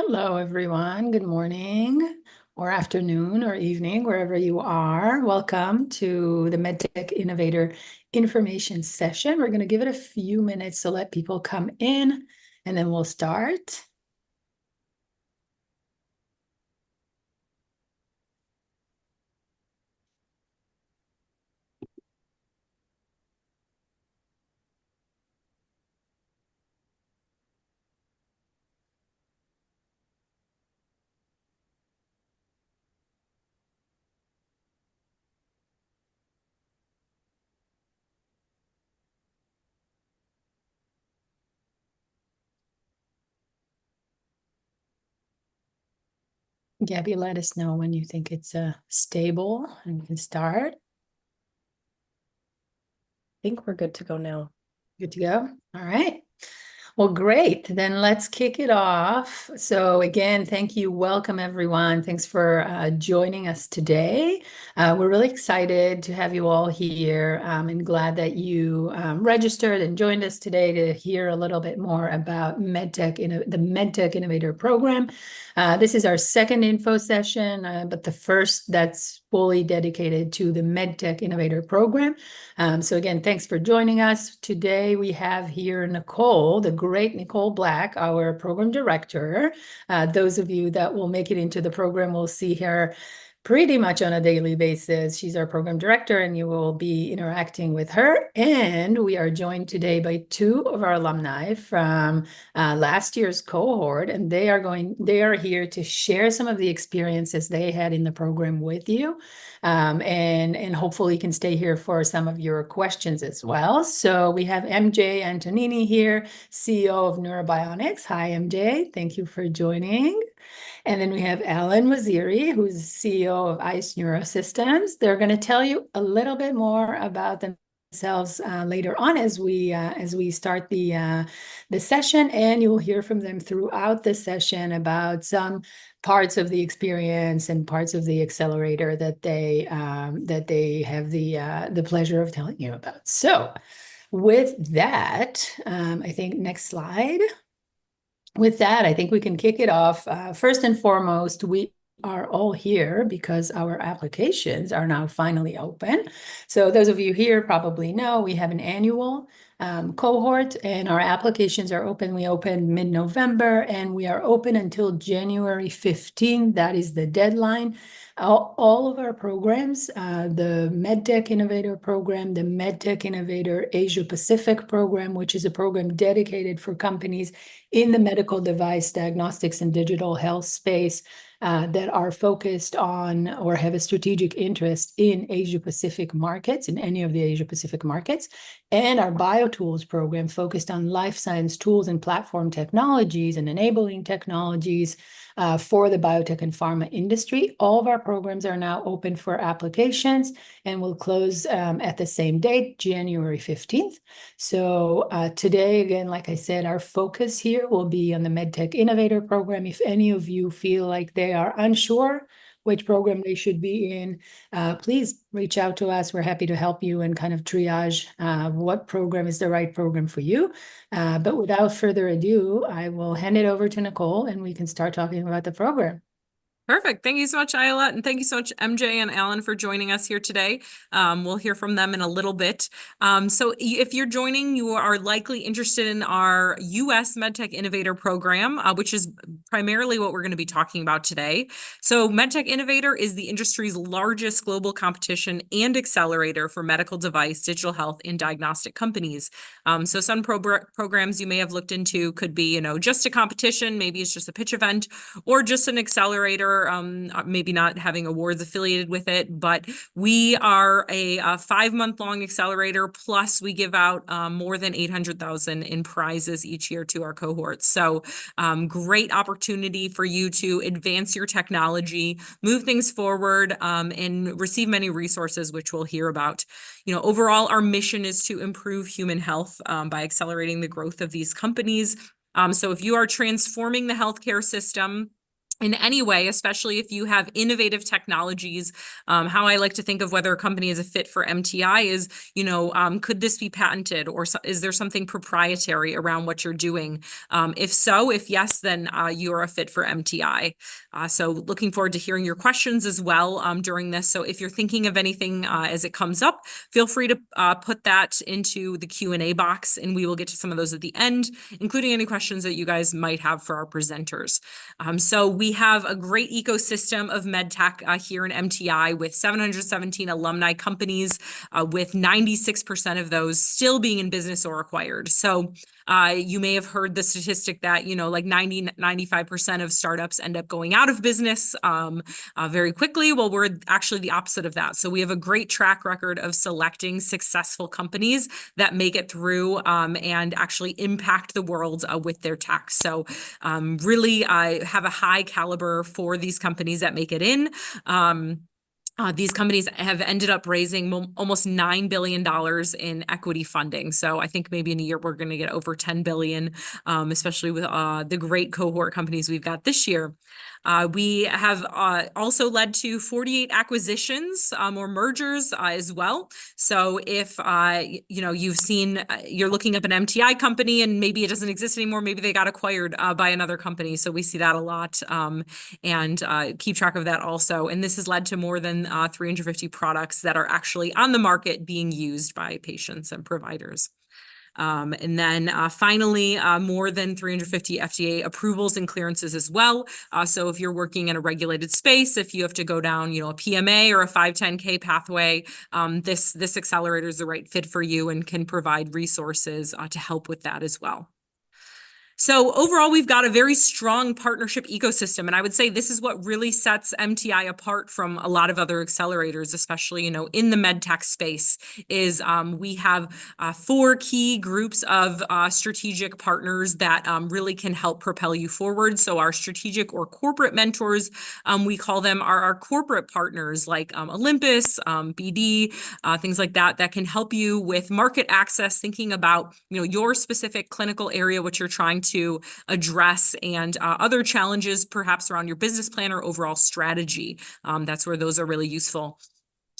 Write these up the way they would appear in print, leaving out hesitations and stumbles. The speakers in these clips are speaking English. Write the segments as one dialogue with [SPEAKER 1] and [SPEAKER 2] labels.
[SPEAKER 1] Hello, everyone. Good morning or afternoon or evening, wherever you are. Welcome to the MedTech Innovator information session. We're going to give it a few minutes to let people come in, and then we'll start. Gabby, let us know when you think it's stable and we can start. I
[SPEAKER 2] think we're good to go now.
[SPEAKER 1] Good to go? All right. Well, great. Then let's kick it off. So again, thank you. Welcome, everyone. Thanks for joining us today. We're really excited to have you all here and glad that you registered and joined us today to hear a little bit more about the MedTech Innovator program. This is our second info session, but the first that's fully dedicated to the MedTech Innovator program. So again, thanks for joining us. Today we have here Nicole, the great Nicole Black, our program director. Those of you that will make it into the program will see her pretty much on a daily basis. She's our program director, and you will be interacting with her. And we are joined today by two of our alumni from last year's cohort, and they are here to share some of the experiences they had in the program with you. And hopefully can stay here for some of your questions as well. So we have MJ Antonini here, CEO of Neurobionics. Hi, MJ. Thank you for joining. And then we have Alan Waziri, who's CEO of ICE Neurosystems. They're going to tell you a little bit more about themselves later on as we start the session, and you will hear from them throughout the session about some parts of the experience and parts of the accelerator that they have the pleasure of telling you about. So, with that, I think next slide. With that, I think we can kick it off. First and foremost, we are all here because our applications are now finally open. So those of you here probably know we have an annual cohort and our applications are open. We opened mid-November and we are open until January 15th. That is the deadline. All of our programs, the MedTech Innovator program, the MedTech Innovator Asia Pacific program, which is a program dedicated for companies in the medical device, diagnostics, and digital health space that are focused on or have a strategic interest in Asia Pacific markets, in any of the Asia Pacific markets, and our BioTools program focused on life science tools and platform technologies and enabling technologies for the biotech and pharma industry. All of our programs are now open for applications and will close at the same date, January 15th. So today, again, like I said, our focus here will be on the MedTech Innovator program. If any of you feel like they are unsure which program they should be in, please reach out to us. We're happy to help you and kind of triage what program is the right program for you. But without further ado, I will hand it over to Nicole and we can start talking about the program.
[SPEAKER 3] Perfect. Thank you so much, Ayla. And thank you so much, MJ and Alan, for joining us here today. We'll hear from them in a little bit. So if you're joining, you are likely interested in our U.S. MedTech Innovator program, which is primarily what we're going to be talking about today. So MedTech Innovator is the industry's largest global competition and accelerator for medical device, digital health, and diagnostic companies. So some programs you may have looked into could be, just a competition, maybe it's just a pitch event, or just an accelerator, maybe not having awards affiliated with it, but we are a 5-month-long accelerator, plus we give out more than 800,000 in prizes each year to our cohorts. So great opportunity for you to advance your technology, move things forward, and receive many resources, which we'll hear about. Overall, our mission is to improve human health by accelerating the growth of these companies. So if you are transforming the healthcare system, in any way, especially if you have innovative technologies. How I like to think of whether a company is a fit for MTI is, could this be patented, or is there something proprietary around what you're doing? If so, if yes, then you're a fit for MTI. So looking forward to hearing your questions as well during this. So if you're thinking of anything as it comes up, feel free to put that into the Q&A box, and we will get to some of those at the end, including any questions that you guys might have for our presenters. So we have a great ecosystem of medtech here in MTI with 717 alumni companies, with 96% of those still being in business or acquired. So you may have heard the statistic that, like 95% of startups end up going out of business very quickly. Well, we're actually the opposite of that. So we have a great track record of selecting successful companies that make it through and actually impact the world with their tech. So really have a high caliber for these companies that make it in. These companies have ended up raising almost $9 billion in equity funding. So I think maybe in a year we're going to get over 10 billion, especially with the great cohort companies we've got this year. We have also led to 48 acquisitions or mergers as well. So if you've seen, you're looking up an MTI company and maybe it doesn't exist anymore, maybe they got acquired by another company. So we see that a lot and keep track of that also. And this has led to more than 350 products that are actually on the market being used by patients and providers. And then finally, more than 350 FDA approvals and clearances as well. So if you're working in a regulated space, if you have to go down, a PMA or a 510K pathway, this accelerator is the right fit for you and can provide resources to help with that as well. So overall, we've got a very strong partnership ecosystem. And I would say this is what really sets MTI apart from a lot of other accelerators, especially, in the medtech space, is we have 4 key groups of strategic partners that really can help propel you forward. So our strategic or corporate mentors, we call them our corporate partners like Olympus, BD, things like that can help you with market access, thinking about, your specific clinical area, what you're trying to address, and other challenges perhaps around your business plan or overall strategy. That's where those are really useful.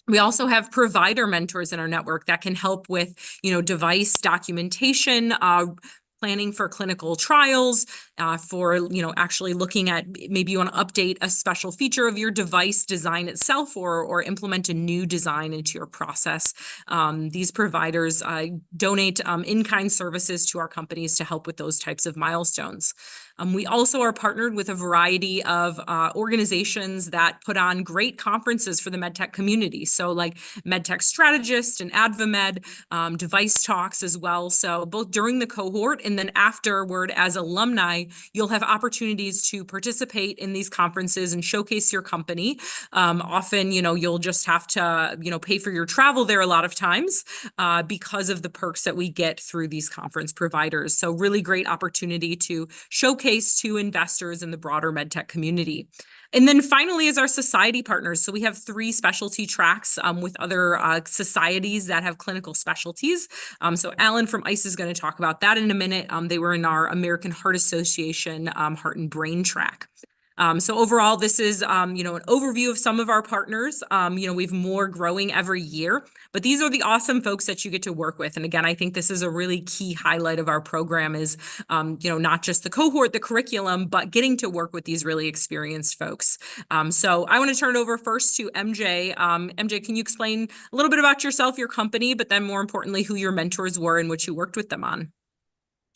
[SPEAKER 3] We also have provider mentors in our network that can help with, device documentation, planning for clinical trials, for, actually looking at maybe you want to update a special feature of your device design itself or implement a new design into your process. These providers donate in-kind services to our companies to help with those types of milestones. We also are partnered with a variety of organizations that put on great conferences for the medtech community. So like MedTech Strategist and AdvaMed, device talks as well. So both during the cohort and then afterward as alumni, you'll have opportunities to participate in these conferences and showcase your company. Often, you'll just have to, pay for your travel there a lot of times because of the perks that we get through these conference providers. So really great opportunity to showcase to investors in the broader medtech community. And then finally is our society partners. So we have 3 specialty tracks with other societies that have clinical specialties. So Alan from ICE is going to talk about that in a minute. They were in our American Heart Association Heart and Brain track. So overall, this is, an overview of some of our partners. We've more growing every year, but these are the awesome folks that you get to work with. And again, I think this is a really key highlight of our program is, not just the cohort, the curriculum, but getting to work with these really experienced folks. So I want to turn it over first to MJ. MJ, can you explain a little bit about yourself, your company, but then more importantly, who your mentors were and what you worked with them on?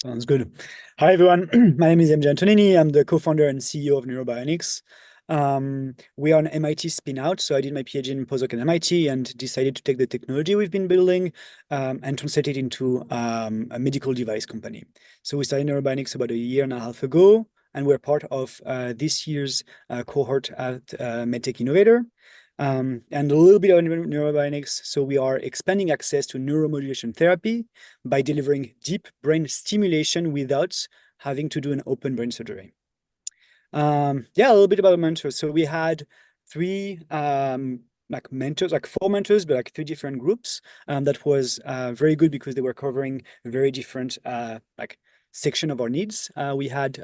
[SPEAKER 4] Sounds good. Hi, everyone. My name is MJ Antonini. I'm the co-founder and CEO of Neurobionics. We are an MIT spin-out, so I did my PhD and postdoc at MIT and decided to take the technology we've been building and translate it into a medical device company. So we started Neurobionics about 1.5 years ago, and we're part of this year's cohort at MedTech Innovator. And a little bit on Neurobionics. So we are expanding access to neuromodulation therapy by delivering deep brain stimulation without having to do an open brain surgery. A little bit about mentors. So we had 3 mentors, 4 mentors, but 3 different groups. That was very good because they were covering very different section of our needs. We had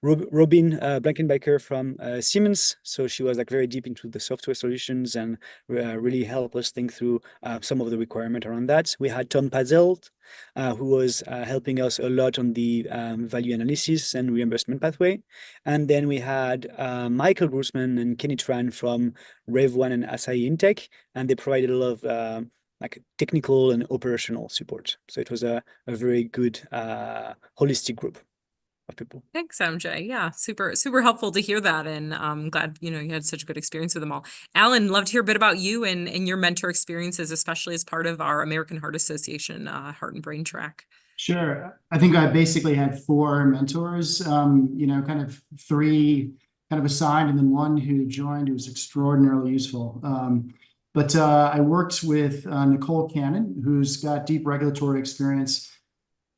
[SPEAKER 4] Robin Blankenbaker from Siemens. So she was like very deep into the software solutions and really helped us think through some of the requirement around that. We had Tom Pazelt, who was helping us a lot on the value analysis and reimbursement pathway. And then we had Michael Grossman and Kenny Tran from Rev1 and Asahi Intech, and they provided a lot of like technical and operational support. So it was a very good holistic group of people.
[SPEAKER 3] Thanks, MJ. Yeah, super helpful to hear that. And I'm glad, you had such a good experience with them all. Alan, love to hear a bit about you and your mentor experiences, especially as part of our American Heart Association Heart and Brain track.
[SPEAKER 5] Sure. I think I basically had 4 mentors, kind of 3 kind of assigned and then 1 who joined who was extraordinarily useful. But I worked with Nicole Cannon, who's got deep regulatory experience.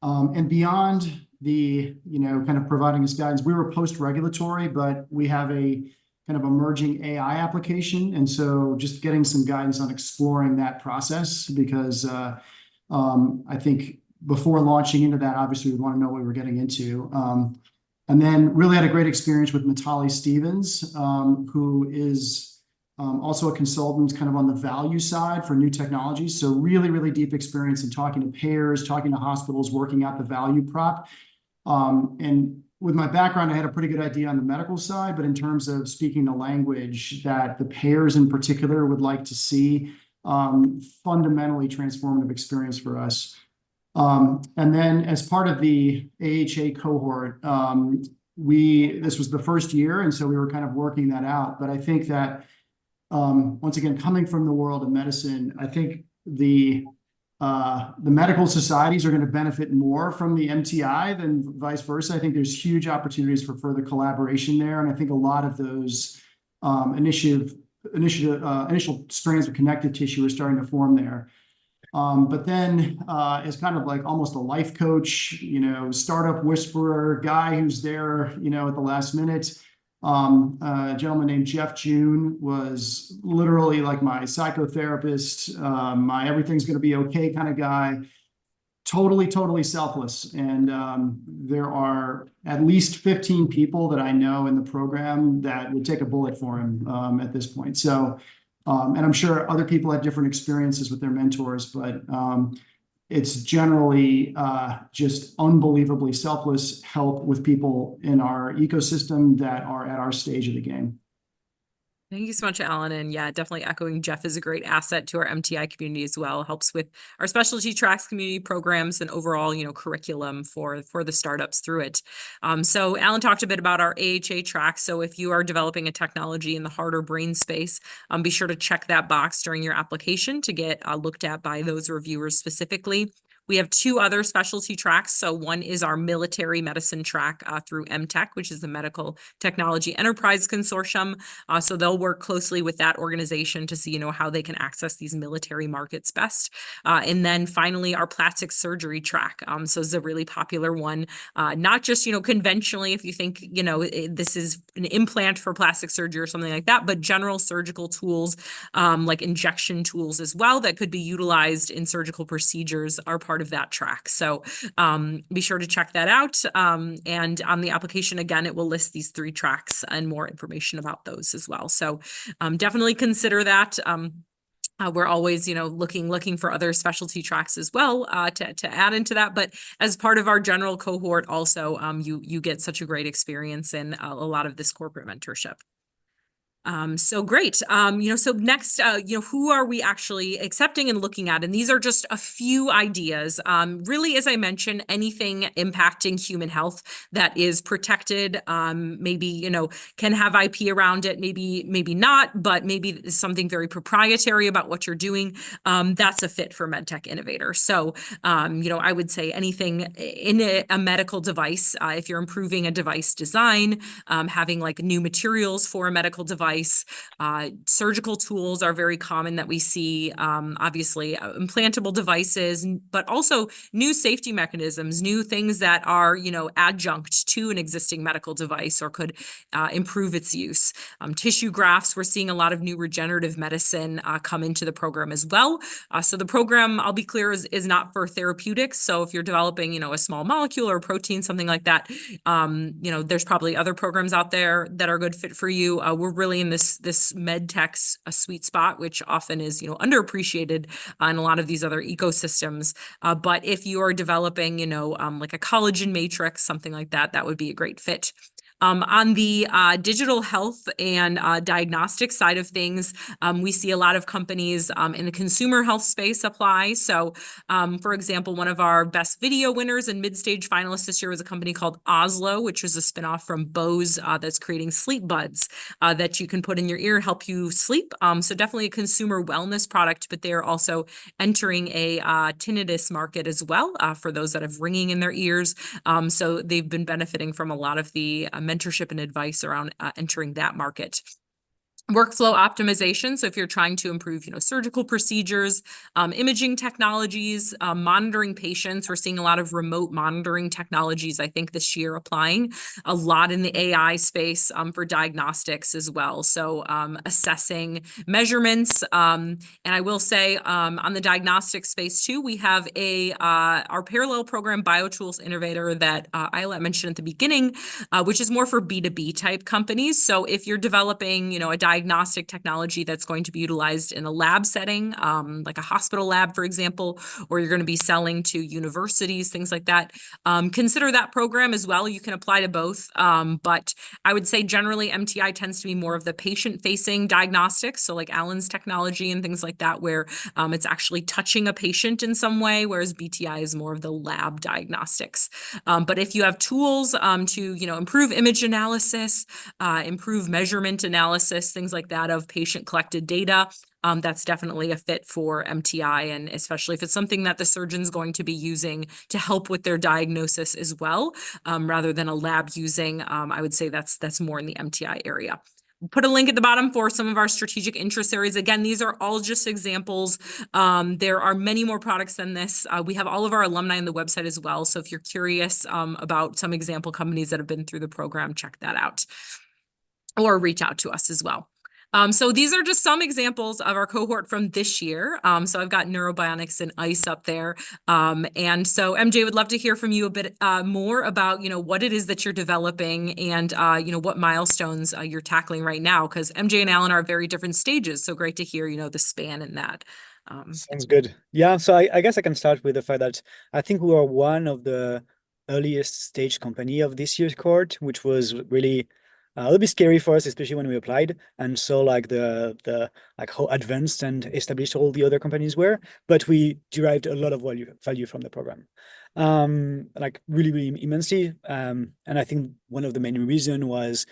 [SPEAKER 5] And beyond the, kind of providing us guidance, we were post-regulatory, but we have a kind of emerging AI application. And so just getting some guidance on exploring that process, because I think before launching into that, obviously we want to know what we were getting into. And then really had a great experience with Mitali Stevens, who is also a consultant kind of on the value side for new technologies. So really deep experience in talking to payers, talking to hospitals, working out the value prop. And with my background, I had a pretty good idea on the medical side, but in terms of speaking the language that the payers in particular would like to see, fundamentally transformative experience for us. And then as part of the AHA cohort, this was the first year, and so we were kind of working that out. But I think that once again, coming from the world of medicine, I think the medical societies are going to benefit more from the MTI than vice versa. I think there's huge opportunities for further collaboration there, and I think a lot of those initial strands of connective tissue are starting to form there. But then as kind of like almost a life coach, startup whisperer guy who's there, at the last minute. A gentleman named Jeff June was literally like my psychotherapist, my everything's going to be okay kind of guy. Totally selfless. And there are at least 15 people that I know in the program that would take a bullet for him at this point. So, and I'm sure other people had different experiences with their mentors, but it's generally just unbelievably selfless help with people in our ecosystem that are at our stage of the game.
[SPEAKER 3] Thank you so much, Alan. And yeah, definitely echoing Jeff is a great asset to our MTI community as well. Helps with our specialty tracks community programs and overall, curriculum for the startups through it. So Alan talked a bit about our AHA track. So if you are developing a technology in the heart or brain space, be sure to check that box during your application to get looked at by those reviewers specifically. We have 2 other specialty tracks. So one is our military medicine track through MTech, which is the Medical Technology Enterprise Consortium. So they'll work closely with that organization to see, how they can access these military markets best. And then finally, our plastic surgery track. So this is a really popular one, not just, conventionally, if you think, this is an implant for plastic surgery or something like that, but general surgical tools, like injection tools as well, that could be utilized in surgical procedures are part of that track. So be sure to check that out. And on the application, again, it will list these 3 tracks and more information about those as well. So definitely consider that. We're always, looking for other specialty tracks as well to add into that. But as part of our general cohort, also, you get such a great experience in a lot of this corporate mentorship. So great. So next, who are we actually accepting and looking at? And these are just a few ideas. Really, as I mentioned, anything impacting human health that is protected, maybe, can have IP around it, maybe not, but maybe something very proprietary about what you're doing. That's a fit for MedTech Innovator. So, I would say anything in a medical device, if you're improving a device design, having like new materials for a medical device, device. Surgical tools are very common that we see, obviously implantable devices, but also new safety mechanisms, new things that are, adjunct to an existing medical device or could improve its use. Tissue grafts, we're seeing a lot of new regenerative medicine come into the program as well. So the program, I'll be clear, is not for therapeutics. So if you're developing, a small molecule or a protein, something like that, there's probably other programs out there that are a good fit for you. We're really in this MedTech sweet spot, which often is, underappreciated in a lot of these other ecosystems. But if you are developing, like a collagen matrix, something like that, that would be a great fit. On the digital health and diagnostic side of things, we see a lot of companies in the consumer health space apply. So, for example, one of our best video winners and mid-stage finalists this year was a company called Oslo, which was a spinoff from Bose that's creating sleep buds that you can put in your ear, help you sleep. So definitely a consumer wellness product, but they're also entering a tinnitus market as well for those that have ringing in their ears. So they've been benefiting from a lot of the mentorship and advice around entering that market. Workflow optimization. So if you're trying to improve, surgical procedures, imaging technologies, monitoring patients, we're seeing a lot of remote monitoring technologies, I think this year applying a lot in the AI space for diagnostics as well. So assessing measurements. And I will say on the diagnostic space too, we have our parallel program, BioTools Innovator, that Isla mentioned at the beginning, which is more for B2B type companies. So if you're developing, a diagnostic technology that's going to be utilized in a lab setting, like a hospital lab, for example, or you're going to be selling to universities, things like that, consider that program as well. You can apply to both. But I would say generally MTI tends to be more of the patient-facing diagnostics. So like Alan's technology and things like that, where it's actually touching a patient in some way, whereas BTI is more of the lab diagnostics. But if you have tools to, improve image analysis, improve measurement analysis, things like that of patient collected data, that's definitely a fit for MTI, and especially if it's something that the surgeon's going to be using to help with their diagnosis as well, rather than a lab using, I would say that's more in the MTI area. Put a link at the bottom for some of our strategic interest areas. Again, these are all just examples. There are many more products than this. We have all of our alumni on the website as well. So if you're curious about some example companies that have been through the program, check that out or reach out to us as well. So these are just some examples of our cohort from this year. So I've got Neurobionics and ICE up there. And so MJ, would love to hear from you a bit more about, what it is that you're developing and, what milestones you're tackling right now, because MJ and Alan are at very different stages. So great to hear, the span in that.
[SPEAKER 4] Sounds good. Yeah, so I guess I can start with the fact that I think we are one of the earliest stage company of this year's cohort, which was really a little bit scary for us, especially when we applied and saw like the like how advanced and established all the other companies were. But we derived a lot of value from the program, like really immensely. And I think one of the main reason was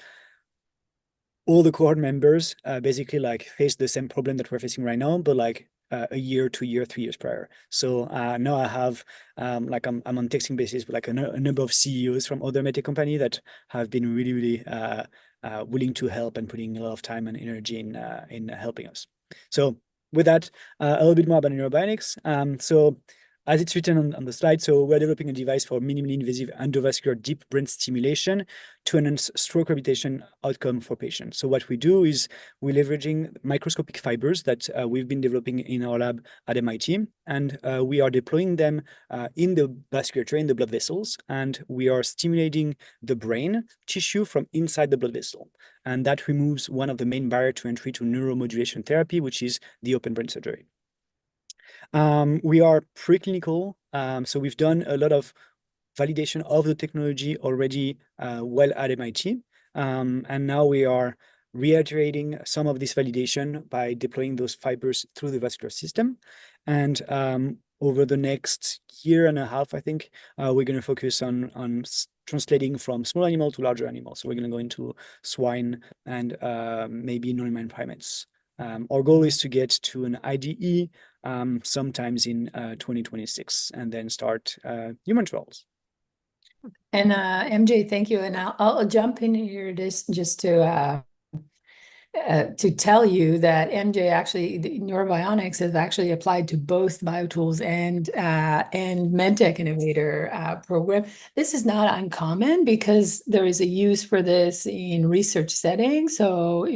[SPEAKER 4] all the cohort members basically like faced the same problem that we're facing right now, but like a year, 2 years, 3 years prior. So now I have like I'm on texting basis with like a number of CEOs from other MedTech company that have been really willing to help and putting a lot of time and energy in helping us. So with that, a little bit more about Neurobionics. So as it's written on the slide, so we're developing a device for minimally invasive endovascular deep brain stimulation to enhance stroke rehabilitation outcome for patients. So what we do is we're leveraging microscopic fibers that we've been developing in our lab at MIT, and we are deploying them in the vasculature, in the blood vessels, and we are stimulating the brain tissue from inside the blood vessel. And that removes one of the main barriers to entry to neuromodulation therapy, which is the open brain surgery. We are preclinical, so we've done a lot of validation of the technology already well at MIT, and now we are reiterating some of this validation by deploying those fibers through the vascular system. And over the next year and a half, I think, we're going to focus on translating from small animal to larger animals. So we're going to go into swine and maybe non-human primates. Our goal is to get to an IDE sometimes in 2026 and then start human trials.
[SPEAKER 1] And MJ, thank you. And I'll jump in here just to to tell you that MJ actually, the Neurobionics has actually applied to both BioTools and MedTech Innovator program. This is not uncommon because there is a use for this in research settings. So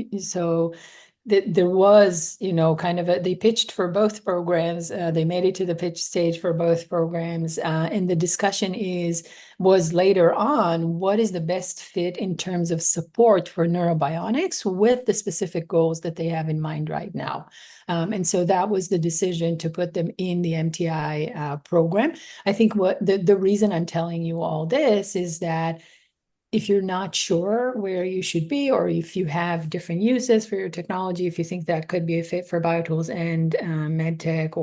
[SPEAKER 1] there was, kind of they pitched for both programs. They made it to the pitch stage for both programs. And the discussion was later on, what is the best fit in terms of support for neurobionics with the specific goals that they have in mind right now. And so that was the decision to put them in the MTI program. I think what the reason I'm telling you all this is that if you're not sure where you should be, or if you have different uses for your technology, if you think that could be a fit for BioTools and MedTech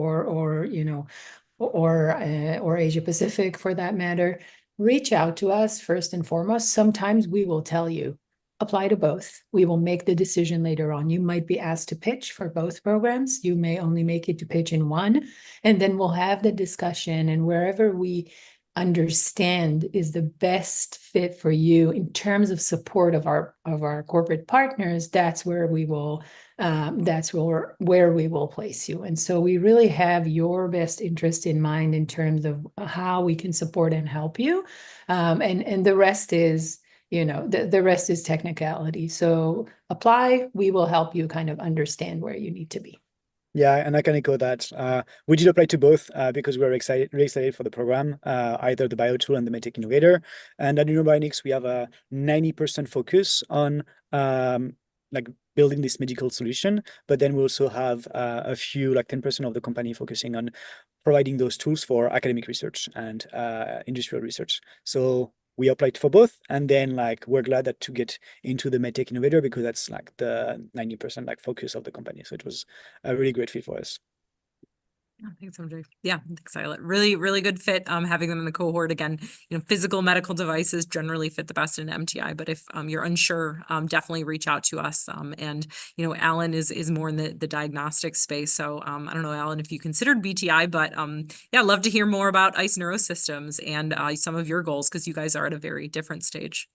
[SPEAKER 1] or Asia Pacific for that matter, reach out to us first and foremost. Sometimes we will tell you, apply to both. We will make the decision later on. You might be asked to pitch for both programs. You may only make it to pitch in one, and then we'll have the discussion, and wherever we understand is the best fit for you in terms of support of our corporate partners, that's where we will place you. And so we really have your best interest in mind in terms of how we can support and help you, and the rest is the rest is technicality. So apply, we will help you kind of understand where you need to be.
[SPEAKER 4] Yeah, and I can echo that. We did apply to both because we're really excited for the program, either the BioTool and the MedTech Innovator. And at Neurobionics, we have a 90% focus on like building this medical solution, but then we also have a few, like 10% of the company focusing on providing those tools for academic research and industrial research. So we applied for both, and then we're glad that to get into the MedTech Innovator because that's like the 90% focus of the company. So it was a really great fit for us.
[SPEAKER 3] Thanks, MJ. Yeah, thanks, Eilert. Really, really good fit. Having them in the cohort again. Physical medical devices generally fit the best in MTI, but if you're unsure, definitely reach out to us. And Alan is more in the diagnostic space. So I don't know, Alan, if you considered BTI, but yeah, I'd love to hear more about ICE Neurosystems and some of your goals because you guys are at a very different stage.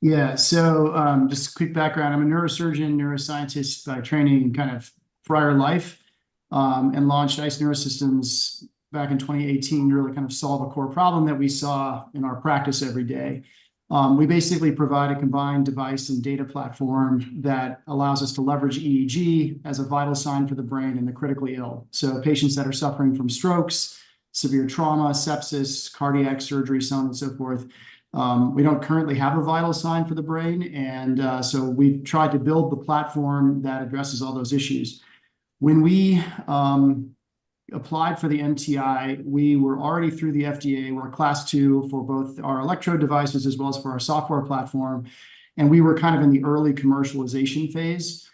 [SPEAKER 5] Yeah, so just a quick background. I'm a neurosurgeon, neuroscientist by training and kind of prior life, and launched ICE Neurosystems back in 2018 to really kind of solve a core problem that we saw in our practice every day. We basically provide a combined device and data platform that allows us to leverage EEG as a vital sign for the brain in the critically ill. So patients that are suffering from strokes, severe trauma, sepsis, cardiac surgery, so on and so forth. We don't currently have a vital sign for the brain, and so we've tried to build the platform that addresses all those issues. When we applied for the MTI, we were already through the FDA. We're Class 2 for both our electrode devices as well as for our software platform, and we were kind of in the early commercialization phase,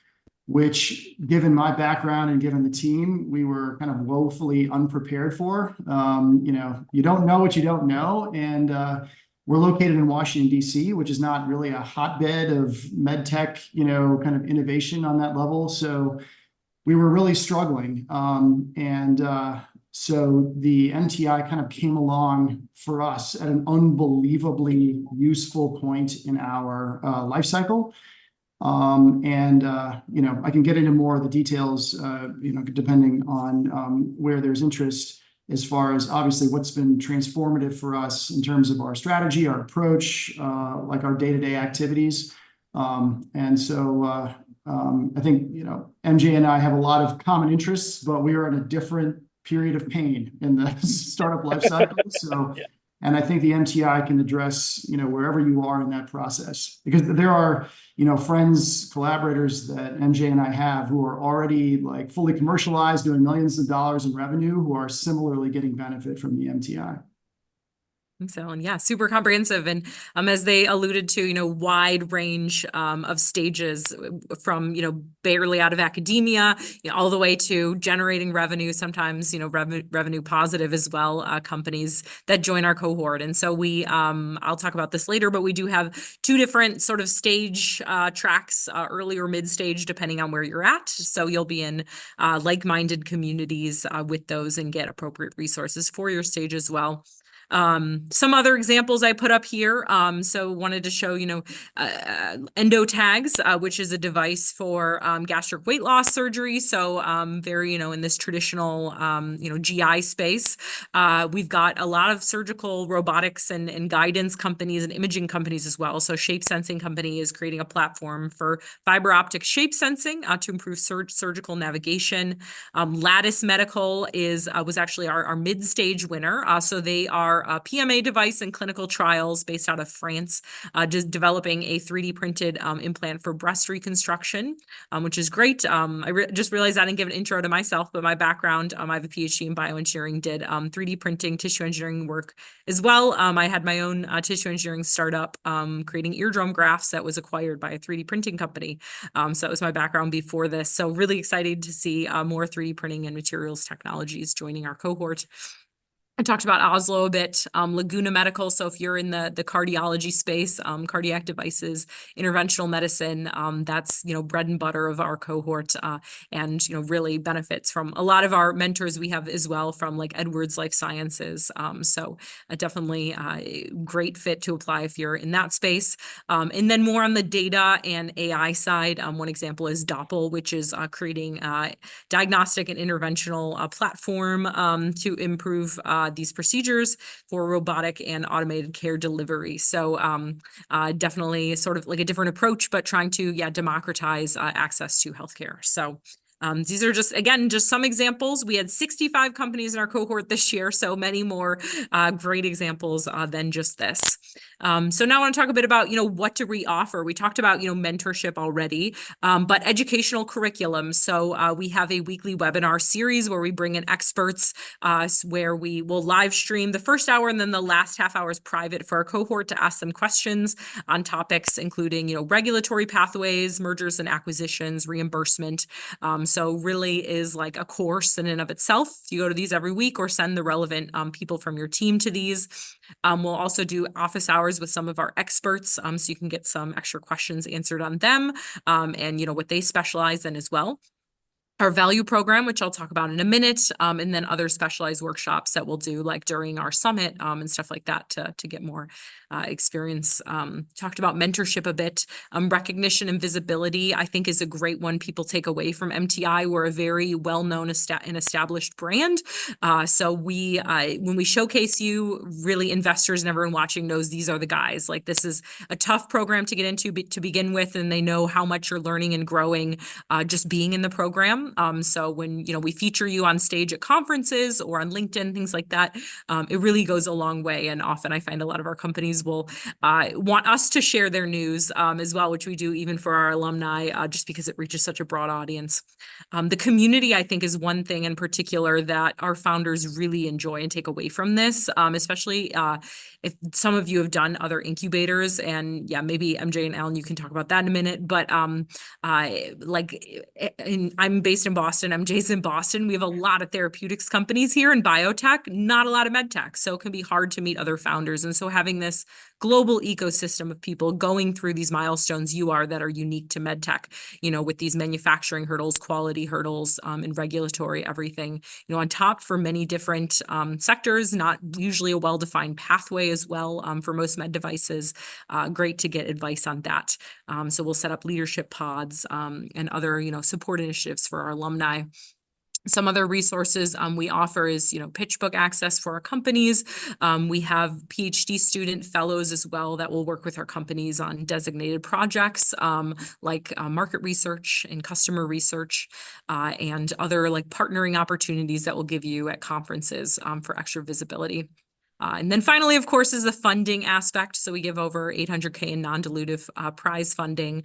[SPEAKER 5] which, given my background and given the team, we were kind of woefully unprepared for. You don't know what you don't know, and we're located in Washington, D.C., which is not really a hotbed of medtech, kind of innovation on that level. So we were really struggling. So the MTI kind of came along for us at an unbelievably useful point in our life cycle. I can get into more of the details, depending on where there's interest, as far as obviously what's been transformative for us in terms of our strategy, our approach, like our day-to-day activities. I think, MJ and I have a lot of common interests, but we are in a different period of pain in the startup life cycle. So, yeah. And I think the MTI can address, wherever you are in that process, because there are, friends, collaborators that MJ and I have who are already fully commercialized, doing millions of dollars in revenue, who are similarly getting benefit from the MTI.
[SPEAKER 3] Thanks, Alan. Yeah, super comprehensive. And as they alluded to, wide range of stages from, barely out of academia, all the way to generating revenue, sometimes, revenue positive as well, companies that join our cohort. And so I'll talk about this later, but we do have two different sort of stage tracks, early or mid stage, depending on where you're at. So you'll be in like-minded communities with those and get appropriate resources for your stage as well. Some other examples I put up here. So wanted to show, EndoTags, which is a device for gastric weight loss surgery. So very, in this traditional, GI space. We've got a lot of surgical robotics and guidance companies and imaging companies as well. So Shape Sensing Company is creating a platform for fiber optic shape sensing to improve surgical navigation. Lattice Medical was actually our mid-stage winner. So they are a PMA device in clinical trials based out of France, just developing a 3D printed implant for breast reconstruction, which is great. I just realized I didn't give an intro to myself, but my background, I have a PhD in bioengineering, did 3D printing, tissue engineering work as well. I had my own tissue engineering startup creating eardrum grafts that was acquired by a 3D printing company. So that was my background before this. So really excited to see more 3D printing and materials technologies joining our cohort. I talked about Oslo a bit, Laguna Medical. So if you're in the cardiology space, cardiac devices, interventional medicine, that's, bread and butter of our cohort, and, really benefits from a lot of our mentors we have as well from like Edwards Life Sciences. So definitely a great fit to apply if you're in that space. And then more on the data and AI side, one example is Doppel, which is creating diagnostic and interventional platform to improve these procedures for robotic and automated care delivery. So definitely sort of like a different approach, but trying to, democratize access to healthcare. So these are just some examples. We had 65 companies in our cohort this year, so many more great examples than just this. So now I want to talk a bit about, what do we offer? We talked about, mentorship already, but educational curriculum. So we have a weekly webinar series where we bring in experts, where we will live stream the first hour and then the last half hour is private for our cohort to ask them questions on topics including, regulatory pathways, mergers and acquisitions, reimbursement. So really is like a course in and of itself. You go to these every week or send the relevant people from your team to these. We'll also do office hours with some of our experts, so you can get some extra questions answered on them, and what they specialize in as well. Our value program, which I'll talk about in a minute, and then other specialized workshops that we'll do like during our summit and stuff like that to get more experience. Talked about mentorship a bit. Recognition and visibility, I think, is a great one people take away from MTI. We're a very well-known and established brand. So when we showcase you, really investors and everyone watching knows these are the guys. Like this is a tough program to get into to begin with, and they know how much you're learning and growing just being in the program. So when, we feature you on stage at conferences or on LinkedIn, things like that, it really goes a long way. And often I find a lot of our companies will want us to share their news as well, which we do even for our alumni, just because it reaches such a broad audience. The community, I think, is one thing in particular that our founders really enjoy and take away from this, especially if some of you have done other incubators, and maybe MJ and Alan, you can talk about that in a minute, but I'm based in Boston, MJ's in Boston. We have a lot of therapeutics companies here in biotech, not a lot of medtech. So it can be hard to meet other founders. And so having this global ecosystem of people going through these milestones that are unique to medtech, with these manufacturing hurdles, quality hurdles, and regulatory everything, on top for many different sectors, not usually a well-defined pathway as well for most med devices. Great to get advice on that. So we'll set up leadership pods and other, support initiatives for our alumni. Some other resources we offer is, pitch book access for our companies. We have PhD student fellows as well that will work with our companies on designated projects like market research and customer research and other like partnering opportunities that we'll give you at conferences for extra visibility. And then finally, of course, is the funding aspect. So we give over $800K in non-dilutive prize funding.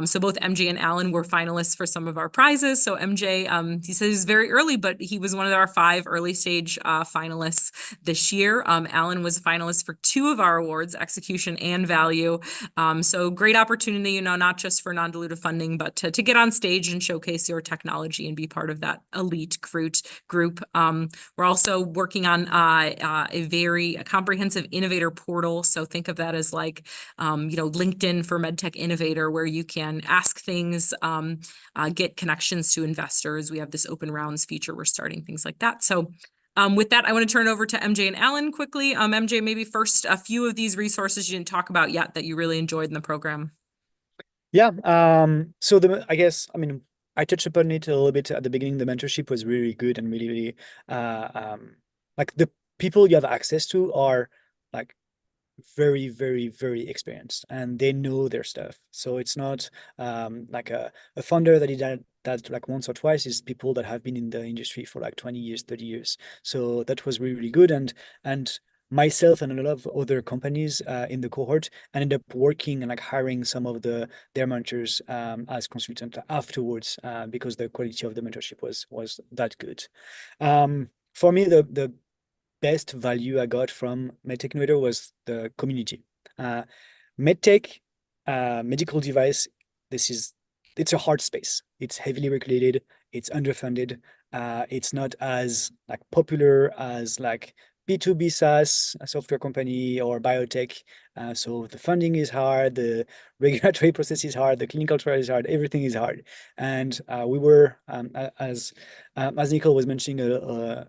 [SPEAKER 3] So both MJ and Alan were finalists for some of our prizes. So MJ, he says he's very early, but he was one of our 5 early stage finalists this year. Alan was a finalist for 2 of our awards, execution and value. So great opportunity, not just for non-dilutive funding, but to get on stage and showcase your technology and be part of that elite group. We're also working on a very comprehensive innovator portal. So think of that as like, LinkedIn for MedTech Innovator, where you can ask things, get connections to investors. We have this open rounds feature we're starting, things like that. So With that, I want to turn it over to MJ and Alan quickly. MJ, maybe first a few of these resources you didn't talk about yet that you really enjoyed in the program.
[SPEAKER 4] Yeah. So I touched upon it a little bit at the beginning. The mentorship was really good and really, really, like the people you have access to are like very, very, very experienced and they know their stuff. So it's not like a founder that did that like once or twice. Is people that have been in the industry for like 20 years, 30 years. So that was really, really good. And myself and a lot of other companies in the cohort ended up working and like hiring some of their mentors as consultant afterwards because the quality of the mentorship was that good. For me, the best value I got from MedTech Innovator was the community. MedTech, medical device, it's a hard space. It's heavily regulated. It's underfunded. It's not as like popular as like B2B SaaS, a software company or biotech. So the funding is hard, the regulatory process is hard, the clinical trial is hard, everything is hard. And we were, as Nicole was mentioning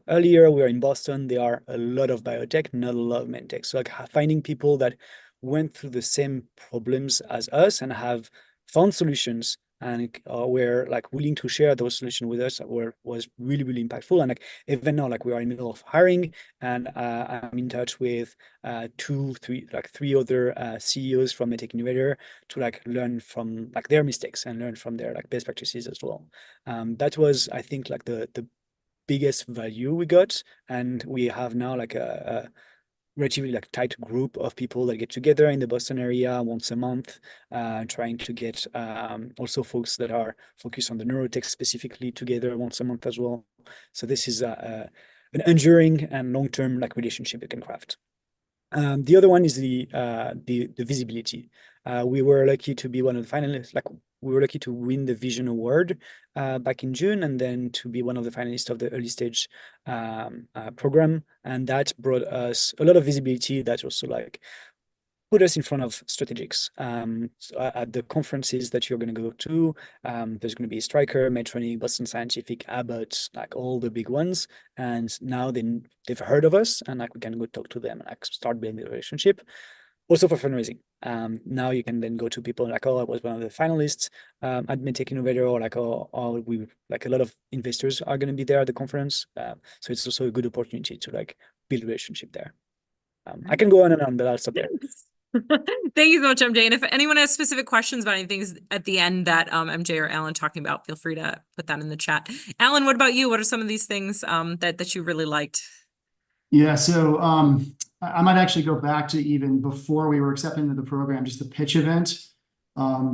[SPEAKER 4] earlier, we are in Boston. There are a lot of biotech, not a lot of medtech. So like finding people that went through the same problems as us and have found solutions and were like willing to share those solutions with us was really, really impactful. And like even now, like we are in the middle of hiring, and I'm in touch with three other CEOs from MedTech Innovator to like learn from like their mistakes and learn from their like best practices as well. That was, I think, like the biggest value we got, and we have now like a relatively like tight group of people that get together in the Boston area once a month, trying to get also folks that are focused on the neurotech specifically together once a month as well. So this is an enduring and long-term like relationship you can craft. The other one is the visibility. We were lucky to be one of the finalists. Like we were lucky to win the Vision Award back in June, and then to be one of the finalists of the early stage program, and that brought us a lot of visibility. That also like put us in front of strategics. So at the conferences that you're going to go to, there's going to be Stryker, Medtronic, Boston Scientific, Abbott, like all the big ones. And now they've heard of us, and like we can go talk to them and like start building the relationship. Also for fundraising. Now you can then go to people like, oh, I was one of the finalists at MedTech Innovator, or like, oh, we like a lot of investors are going to be there at the conference. So it's also a good opportunity to like build a relationship there. I can go on and on, but I'll stop there.
[SPEAKER 3] Thank you so much, MJ. And if anyone has specific questions about anything at the end that MJ or Alan talking about, feel free to put that in the chat. Alan, what about you? What are some of these things that you really liked?
[SPEAKER 5] Yeah, so I might actually go back to even before we were accepted into the program, just the pitch event,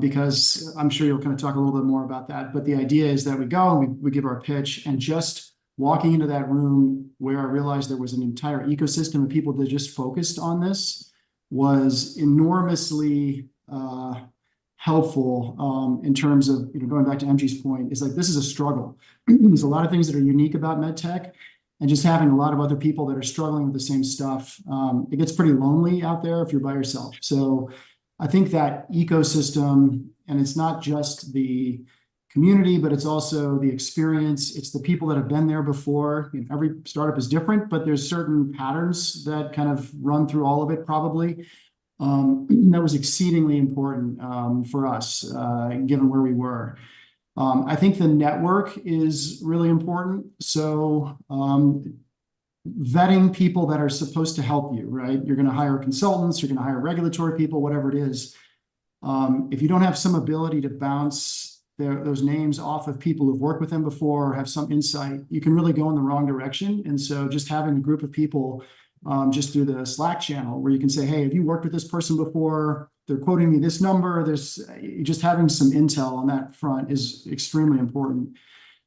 [SPEAKER 5] because I'm sure you'll kind of talk a little bit more about that. But the idea is that we go and we give our pitch, and just walking into that room where I realized there was an entire ecosystem of people that just focused on this was enormously helpful in terms of, going back to MG's point, is like this is a struggle. There's a lot of things that are unique about MedTech, and just having a lot of other people that are struggling with the same stuff, it gets pretty lonely out there if you're by yourself. So I think that ecosystem, and it's not just the community, but it's also the experience. It's the people that have been there before. Every startup is different, but there's certain patterns that kind of run through all of it probably. That was exceedingly important for us, given where we were. I think the network is really important. So vetting people that are supposed to help you, right? You're going to hire consultants, you're going to hire regulatory people, whatever it is. If you don't have some ability to bounce those names off of people who've worked with them before or have some insight, you can really go in the wrong direction. And so just having a group of people just through the Slack channel where you can say, hey, have you worked with this person before? They're quoting me this number. Just having some intel on that front is extremely important.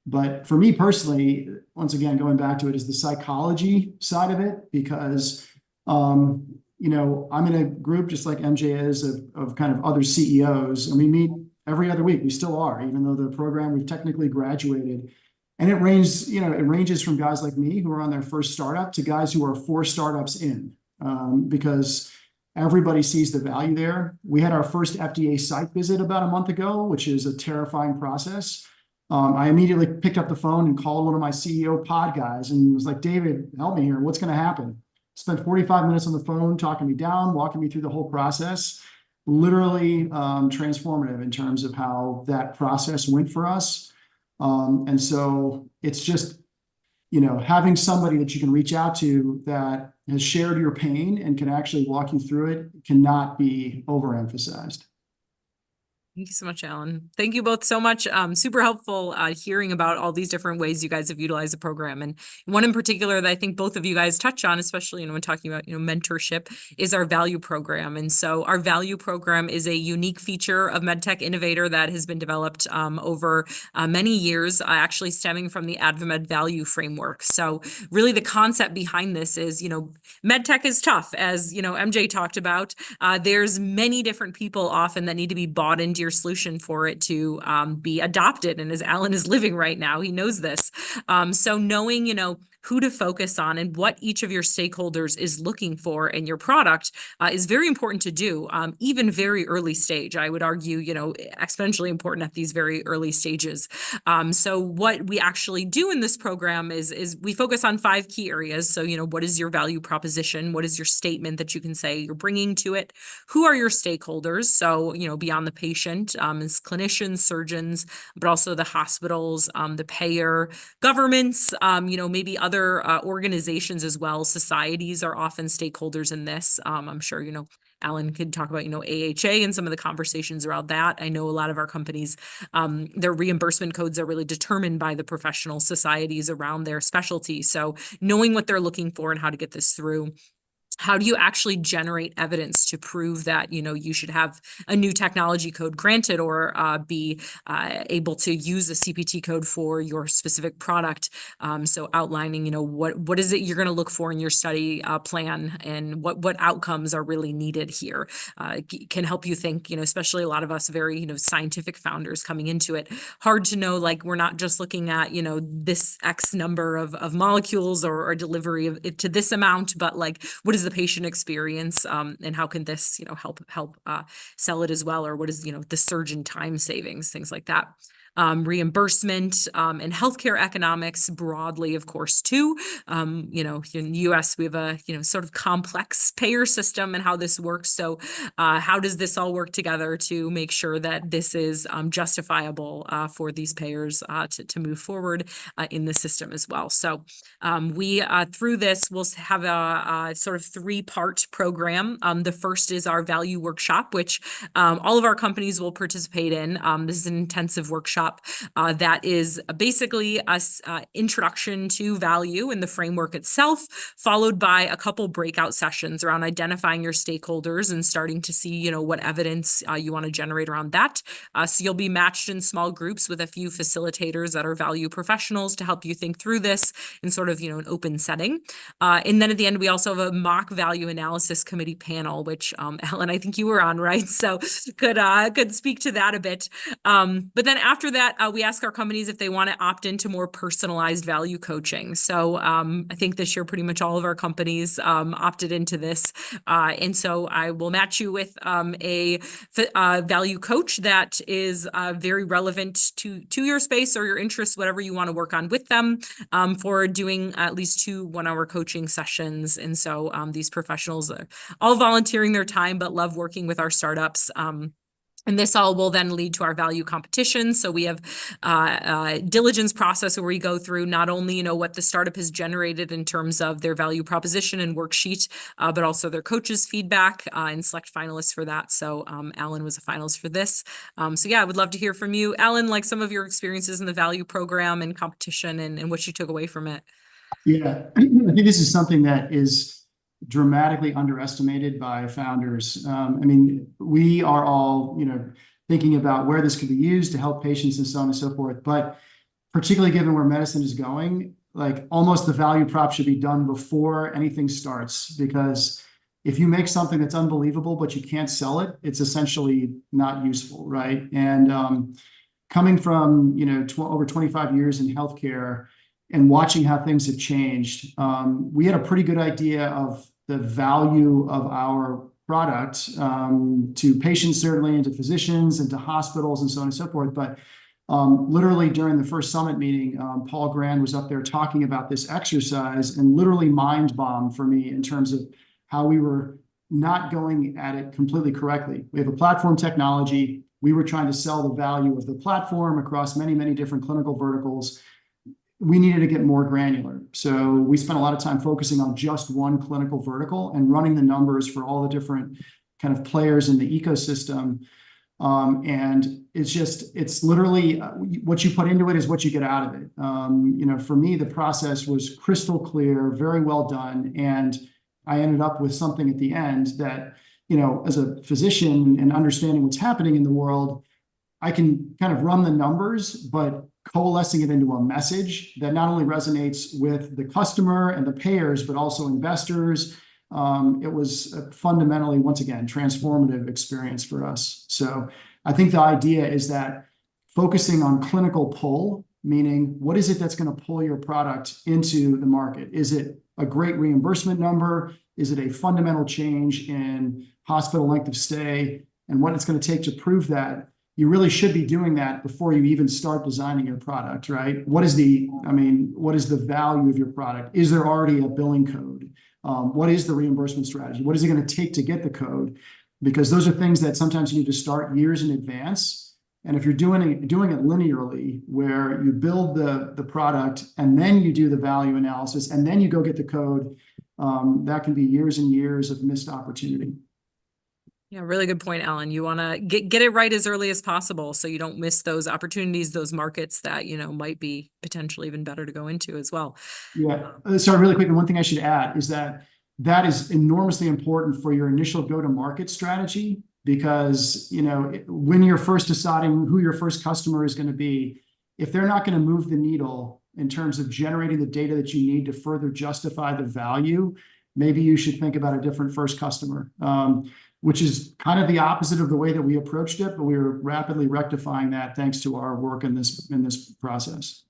[SPEAKER 5] But for me personally, once again, going back to it, is the psychology side of it, because I'm in a group just like MJ is of kind of other CEOs, and we meet every other week. We still are, even though the program, we've technically graduated. And it ranges from guys like me who are on their first startup to guys who are 4 startups in, because everybody sees the value there. We had our first FDA site visit about a month ago, which is a terrifying process. I immediately picked up the phone and called one of my CEO pod guys and was like, David, help me here. What's going to happen? Spent 45 minutes on the phone talking me down, walking me through the whole process. Literally transformative in terms of how that process went for us. And so it's just, having somebody that you can reach out to that has shared your pain and can actually walk you through it cannot be overemphasized.
[SPEAKER 3] Thank you so much, Alan. Thank you both so much. Super helpful hearing about all these different ways you guys have utilized the program. And one in particular that I think both of you guys touch on, especially when talking about mentorship, is our value program. And so our value program is a unique feature of MedTech Innovator that has been developed over many years, actually stemming from the AdvaMed value framework. So really the concept behind this is, MedTech is tough, as MJ talked about. There's many different people often that need to be bought into your solution for it to be adopted. And as Alan is living right now, he knows this. So knowing, who to focus on and what each of your stakeholders is looking for in your product is very important to do, even very early stage. I would argue, exponentially important at these very early stages. So what we actually do in this program is we focus on 5 key areas. So, what is your value proposition? What is your statement that you can say you're bringing to it? Who are your stakeholders? So, beyond the patient, as clinicians, surgeons, but also the hospitals, the payer, governments, maybe other organizations as well. Societies are often stakeholders in this. I'm sure, Alan could talk about, AHA and some of the conversations around that. I know a lot of our companies, their reimbursement codes are really determined by the professional societies around their specialty. So knowing what they're looking for and how to get this through. How do you actually generate evidence to prove that, you should have a new technology code granted or be able to use a CPT code for your specific product? So outlining, what is it you're going to look for in your study plan and what outcomes are really needed here can help you think, especially a lot of us very, scientific founders coming into it, hard to know, like we're not just looking at, this X number of molecules or delivery of it to this amount, but like, what is the patient experience and how can this help sell it as well, or what is the surgeon time savings, things like that. Reimbursement and healthcare economics broadly, of course, too. In the US, we have a sort of complex payer system and how this works. So how does this all work together to make sure that this is justifiable for these payers to move forward in the system as well? So we through this we'll have a sort of 3-part program. The first is our value workshop, which all of our companies will participate in. This is an intensive workshop that is basically a introduction to value in the framework itself, followed by a couple breakout sessions around identifying your stakeholders and starting to see, what evidence you want to generate around that. So you'll be matched in small groups with a few facilitators that are value professionals to help you think through this in sort of, an open setting. And then at the end, we also have a mock value analysis committee panel, which Ellen, I think you were on, right? So could speak to that a bit. But then after that, we ask our companies if they want to opt into more personalized value coaching. So I think this year, pretty much all of our companies opted into this. And so I will match you with a value coach that is very relevant to your space or your interests, whatever you want to work on with them for doing at least 2 one-hour coaching sessions. And so these professionals are all volunteering their time, but love working with our startups. And this all will then lead to our value competition. So we have a diligence process where we go through not only, what the startup has generated in terms of their value proposition and worksheet, but also their coaches' feedback and select finalists for that. So Alan was a finalist for this. So yeah, I would love to hear from you, Alan, like some of your experiences in the value program and competition and what you took away from it.
[SPEAKER 5] Yeah, I think this is something that is dramatically underestimated by founders. We are all, thinking about where this could be used to help patients and so on and so forth. But particularly given where medicine is going, like almost the value prop should be done before anything starts, because if you make something that's unbelievable, but you can't sell it, it's essentially not useful, right? And coming from, over 25 years in healthcare and watching how things have changed, we had a pretty good idea of the value of our product to patients, certainly, and to physicians and to hospitals and so on and so forth. But Literally during the first summit meeting, Paul Grand was up there talking about this exercise and literally mind bombed for me in terms of how we were not going at it completely correctly. We have a platform technology. We were trying to sell the value of the platform across many, many different clinical verticals. We needed to get more granular. So we spent a lot of time focusing on just one clinical vertical and running the numbers for all the different kind of players in the ecosystem. And it's literally what you put into it is what you get out of it. For me, the process was crystal clear, very well done. And I ended up with something at the end that, as a physician and understanding what's happening in the world, I can kind of run the numbers, but coalescing it into a message that not only resonates with the customer and the payers, but also investors. It was a fundamentally, once again, transformative experience for us. So I think the idea is that focusing on clinical pull, meaning what is it that's going to pull your product into the market? Is it a great reimbursement number? Is it a fundamental change in hospital length of stay and what it's going to take to prove that? You really should be doing that before you even start designing your product, right? What is the value of your product? Is there already a billing code? What is the reimbursement strategy? What is it going to take to get the code? Because those are things that sometimes you need to start years in advance. And if you're doing it linearly, where you build the product and then you do the value analysis and then you go get the code, that can be years and years of missed opportunity.
[SPEAKER 3] Yeah, really good point, Alan. You want to get it right as early as possible so you don't miss those opportunities, those markets that, might be potentially even better to go into as well.
[SPEAKER 5] Yeah. Sorry, really quick. And one thing I should add is that is enormously important for your initial go-to-market strategy, because, when you're first deciding who your first customer is going to be, if they're not going to move the needle in terms of generating the data that you need to further justify the value, maybe you should think about a different first customer. Which is kind of the opposite of the way that we approached it, but we were rapidly rectifying that thanks to our work in this process.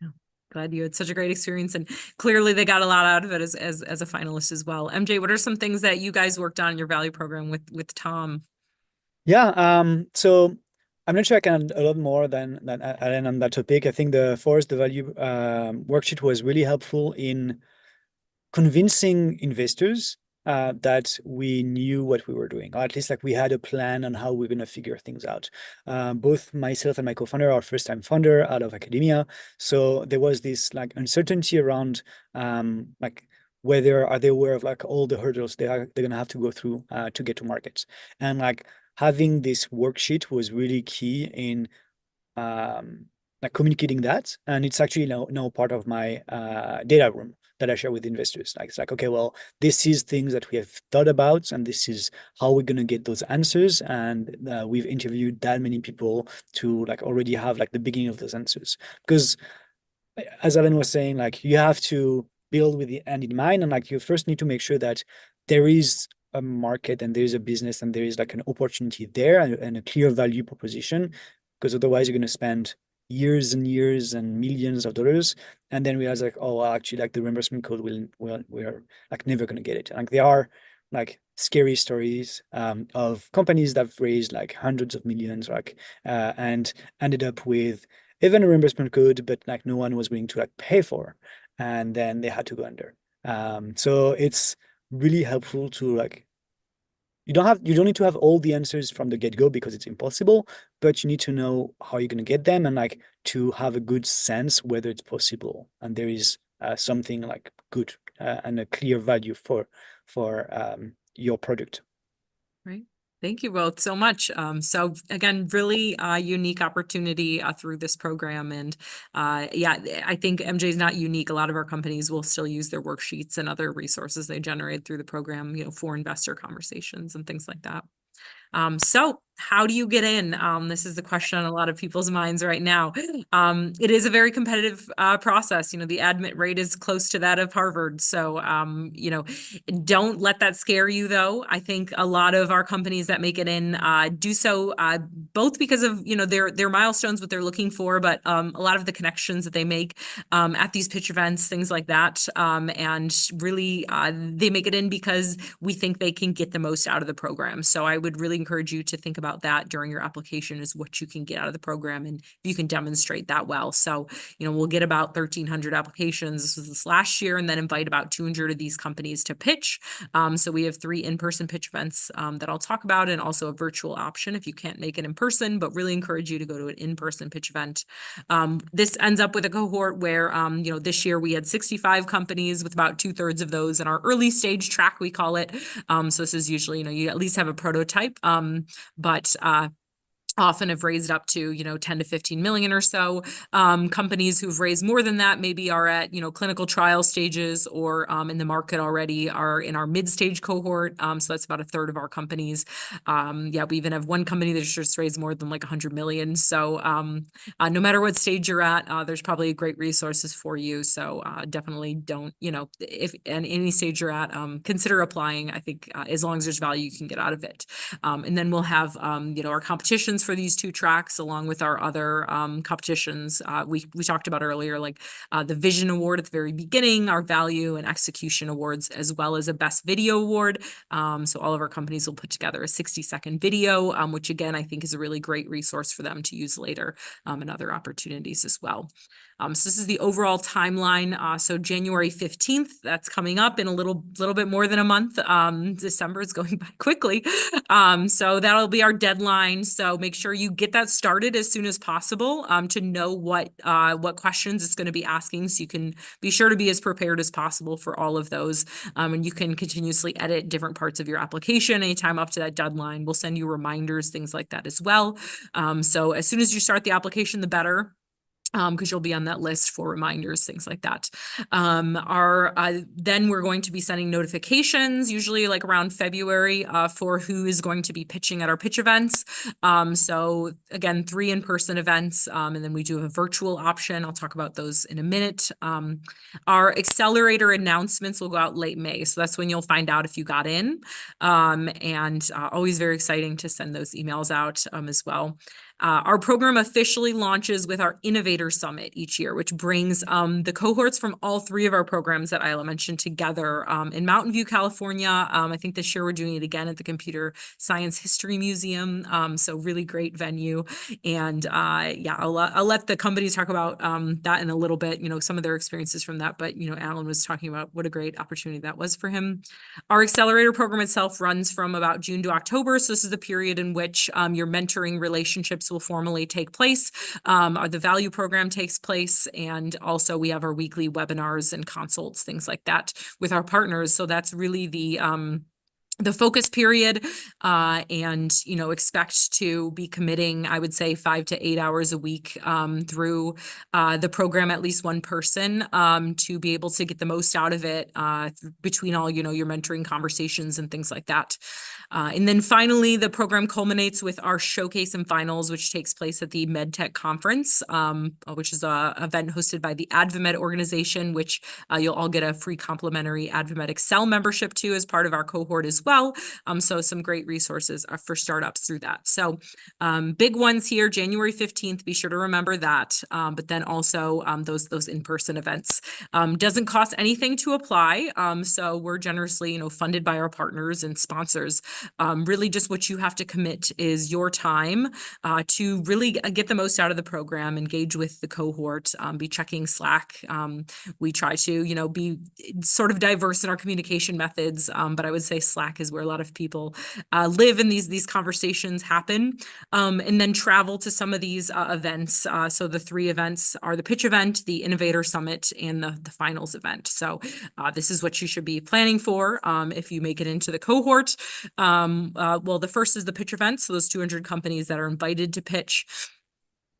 [SPEAKER 3] Yeah. Glad you had such a great experience, and clearly they got a lot out of it as a finalist as well. MJ, what are some things that you guys worked on in your value program with Tom?
[SPEAKER 4] Yeah, so I'm not sure I can add a lot more than Alan on that topic. I think the value worksheet was really helpful in convincing investors that we knew what we were doing, or at least like we had a plan on how we're going to figure things out. Both myself and my co-founder are first-time founder out of academia, so there was this like uncertainty around like whether are they aware of like all the hurdles they're going to have to go through to get to markets, and like having this worksheet was really key in like communicating that, and it's actually now part of my data room that I share with investors. Like it's like, okay, well, this is things that we have thought about, and this is how we're gonna get those answers. And we've interviewed that many people to like already have like the beginning of those answers. Because as Alan was saying, like you have to build with the end in mind, and like you first need to make sure that there is a market and there is a business and there is like an opportunity there and a clear value proposition. Because otherwise you're gonna spend years and years and millions of dollars, and then realize like, oh, well, actually like the reimbursement code we're like never gonna get it. Like there are like scary stories of companies that have raised like hundreds of millions, like and ended up with even a reimbursement code, but like no one was willing to like pay for, and then they had to go under. So it's really helpful to like, you don't need to have all the answers from the get-go because it's impossible, but you need to know how you're going to get them, and like to have a good sense whether it's possible and there is something like good and a clear value for your product.
[SPEAKER 3] Right. Thank you both so much. So again, really unique opportunity through this program. And yeah, I think MJ is not unique. A lot of our companies will still use their worksheets and other resources they generate through the program, for investor conversations and things like that. So how do you get in? This is the question on a lot of people's minds right now. It is a very competitive process. The admit rate is close to that of Harvard. So, don't let that scare you, though. I think a lot of our companies that make it in do so both because of, their milestones, what they're looking for, but a lot of the connections that they make at these pitch events, things like that. And really, they make it in because we think they can get the most out of the program. So I would really encourage you to think about about that during your application is what you can get out of the program and if you can demonstrate that well. So, we'll get about 1,300 applications. This was this last year, and then invite about 200 of these companies to pitch. So we have 3 in-person pitch events that I'll talk about, and also a virtual option if you can't make it in person, but really encourage you to go to an in-person pitch event. This ends up with a cohort where, this year we had 65 companies with about 2/3 of those in our early stage track, we call it. So this is usually, you at least have a prototype, but often have raised up to, 10 to 15 million or so. Companies who've raised more than that maybe are at, clinical trial stages or in the market already are in our mid-stage cohort. So that's about 1/3 of our companies. We even have one company that's just raised more than like 100 million. So no matter what stage you're at, there's probably great resources for you. So definitely don't, if at any stage you're at, consider applying. I think as long as there's value you can get out of it. And then we'll have, our competitions for these 2 tracks, along with our other competitions we talked about earlier, like the Vision Award at the very beginning, our Value and Execution Awards, as well as a Best Video Award. So all of our companies will put together a 60-second video, which again, I think is a really great resource for them to use later and other opportunities as well. So this is the overall timeline. So January 15th, that's coming up in a little bit more than a month. December is going by quickly. So that'll be our deadline. So make sure you get that started as soon as possible to know what questions it's going to be asking, so you can be sure to be as prepared as possible for all of those. And you can continuously edit different parts of your application anytime up to that deadline. We'll send you reminders, things like that as well. So as soon as you start the application, the better. Because you'll be on that list for reminders, things like that. Then we're going to be sending notifications, usually like around February, for who is going to be pitching at our pitch events. So again, 3 in-person events, and then we do have a virtual option. I'll talk about those in a minute. Our accelerator announcements will go out late May, so that's when you'll find out if you got in. And always very exciting to send those emails out as well. Our program officially launches with our Innovator Summit each year, which brings the cohorts from all 3 of our programs that Isla mentioned together in Mountain View, California. I think this year we're doing it again at the Computer Science History Museum. So really great venue. And I'll let the companies talk about that in a little bit, some of their experiences from that. But, Alan was talking about what a great opportunity that was for him. Our accelerator program itself runs from about June to October. So this is the period in which your mentoring relationships will formally take place. The value program takes place, and also we have our weekly webinars and consults, things like that with our partners. So that's really the focus period, and, expect to be committing, I would say 5 to 8 hours a week through the program, at least one person, to be able to get the most out of it between all, your mentoring conversations and things like that. And then finally, the program culminates with our showcase and finals, which takes place at the MedTech conference, which is an event hosted by the AdvaMed organization, which you'll all get a free complimentary AdvaMed Excel membership to as part of our cohort as well. So some great resources for startups through that. So big ones here, January 15th, be sure to remember that. But then also those in-person events. Doesn't cost anything to apply. So we're generously, funded by our partners and sponsors. Really just what you have to commit is your time to really get the most out of the program, engage with the cohort, be checking Slack. We try to, be sort of diverse in our communication methods, but I would say Slack is where a lot of people live and these conversations happen. And then travel to some of these events. So the 3 events are the pitch event, the Innovator Summit, and the finals event. So this is what you should be planning for if you make it into the cohort. Well, the first is the pitch event. So those 200 companies that are invited to pitch.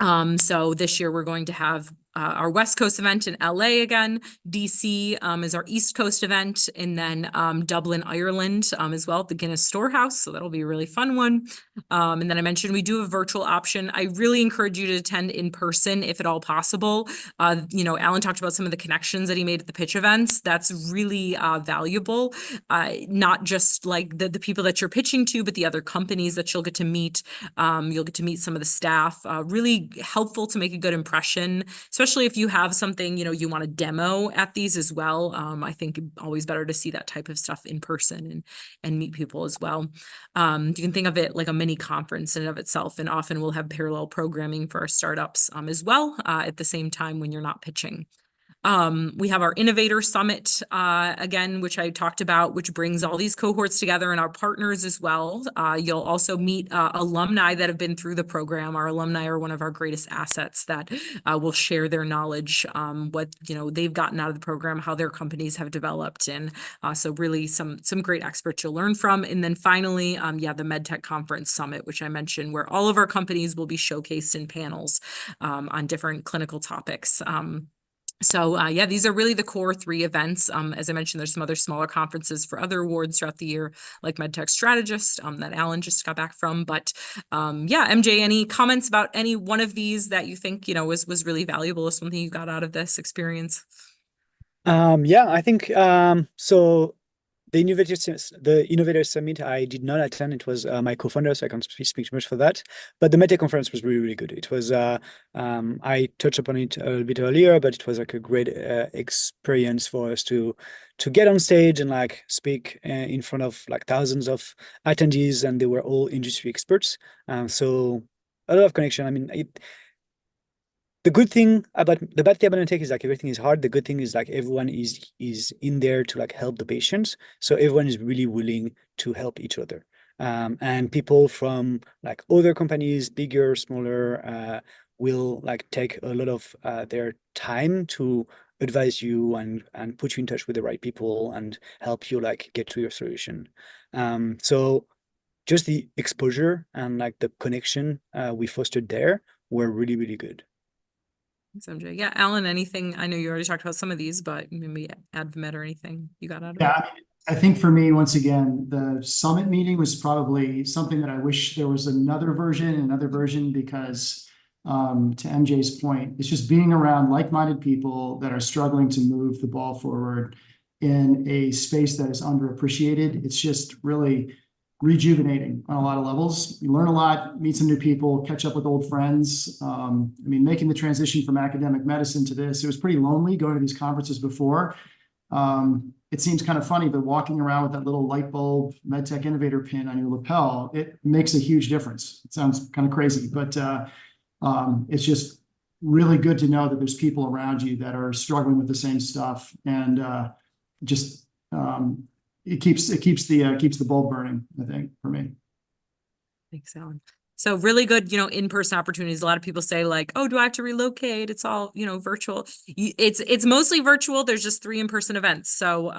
[SPEAKER 3] So this year we're going to have our West Coast event in LA again. DC is our East Coast event, and then Dublin, Ireland as well at the Guinness Storehouse. So that'll be a really fun one. And then I mentioned we do have a virtual option. I really encourage you to attend in person if at all possible. Alan talked about some of the connections that he made at the pitch events. That's really valuable. Not just like the people that you're pitching to, but the other companies that you'll get to meet. You'll get to meet some of the staff. Really helpful to make a good impression, especially especially if you have something, you want to demo at these as well. I think always better to see that type of stuff in person and meet people as well. You can think of it like a mini conference in and of itself, and often we'll have parallel programming for our startups as well at the same time when you're not pitching. We have our Innovator Summit, again, which I talked about, which brings all these cohorts together and our partners as well. You'll also meet alumni that have been through the program. Our alumni are one of our greatest assets that will share their knowledge, what they've gotten out of the program, how their companies have developed, and so really some great experts you'll learn from. And then finally, the MedTech Conference Summit, which I mentioned, where all of our companies will be showcased in panels on different clinical topics. These are really the core 3 events. As I mentioned, there's some other smaller conferences for other awards throughout the year, like MedTech Strategist that Alan just got back from. But MJ, any comments about any one of these that you think, was really valuable or something you got out of this experience?
[SPEAKER 4] I think so. The Innovator Summit, I did not attend. It was my co-founder, so I can't speak too much for that. But the MedTech conference was really, really good. It was, I touched upon it a little bit earlier, but it was like a great experience for us to get on stage and like speak in front of like thousands of attendees, and they were all industry experts. So a lot of connection. I mean, the good thing about the bad thing about MedTech is like everything is hard. The good thing is like everyone is in there to like help the patients. So everyone is really willing to help each other. And people from like other companies, bigger, smaller, will like take a lot of their time to advise you and put you in touch with the right people and help you like get to your solution. So just the exposure and like the connection we fostered there were really, really good.
[SPEAKER 3] Thanks, MJ. Yeah, Alan, anything? I know you already talked about some of these, but maybe AdvaMed or anything you got out of it?
[SPEAKER 5] Yeah, I think for me, once again, the summit meeting was probably something that I wish there was another version, because to MJ's point, it's just being around like-minded people that are struggling to move the ball forward in a space that is underappreciated. It's just really rejuvenating on a lot of levels. You learn a lot, meet some new people, catch up with old friends. I mean, making the transition from academic medicine to this, it was pretty lonely going to these conferences before. It seems kind of funny, but walking around with that little light bulb MedTech Innovator pin on your lapel, it makes a huge difference. It sounds kind of crazy, but it's just really good to know that there's people around you that are struggling with the same stuff, and it keeps the bulb burning, I think, for me.
[SPEAKER 3] Thanks, Alan. So really good, in-person opportunities. A lot of people say like, oh, do I have to relocate? It's all, virtual. It's mostly virtual. There's just 3 in-person events. So,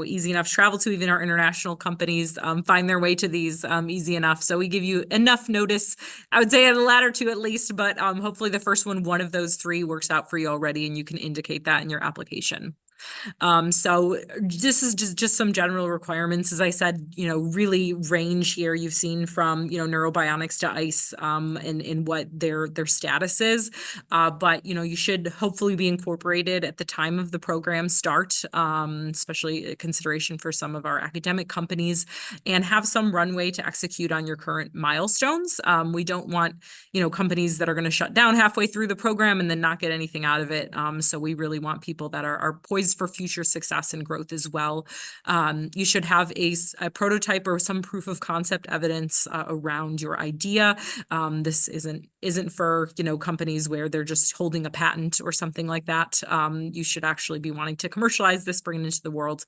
[SPEAKER 3] easy enough to travel to. Even our international companies find their way to these easy enough. So we give you enough notice, I would say, at the latter 2 at least, but hopefully the first one of those 3 works out for you already, and you can indicate that in your application. So this is just some general requirements. As I said, really range here. You've seen from, neurobionics to ICE, and what their status is. But, you should hopefully be incorporated at the time of the program start, especially a consideration for some of our academic companies, and have some runway to execute on your current milestones. We don't want, companies that are going to shut down halfway through the program and then not get anything out of it. So we really want people that are poised for future success and growth as well. You should have a prototype or some proof of concept evidence around your idea. This isn't for companies where they're just holding a patent or something like that. You should actually be wanting to commercialize this, bring it into the world.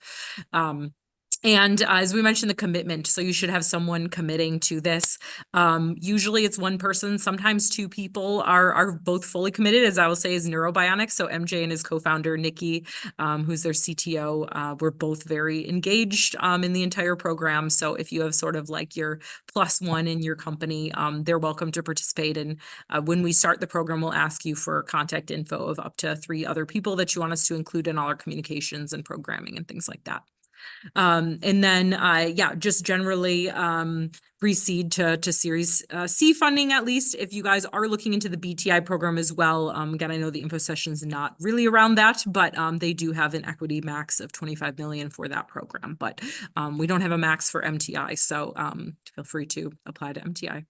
[SPEAKER 3] And as we mentioned, the commitment. So you should have someone committing to this. Usually it's one person, sometimes 2 people are both fully committed, as I will say, is Neurobionics. So MJ and his co-founder, Nikki, who's their CTO, were both very engaged in the entire program. So if you have sort of like your +1 in your company, they're welcome to participate. And when we start the program, we'll ask you for contact info of up to 3 other people that you want us to include in all our communications and programming and things like that. And then, just generally pre-seed to Series C funding, at least if you guys are looking into the BTI program as well. Again, I know the info session's not really around that, but they do have an equity max of 25 million for that program. But we don't have a max for MTI, so feel free to apply to MTI.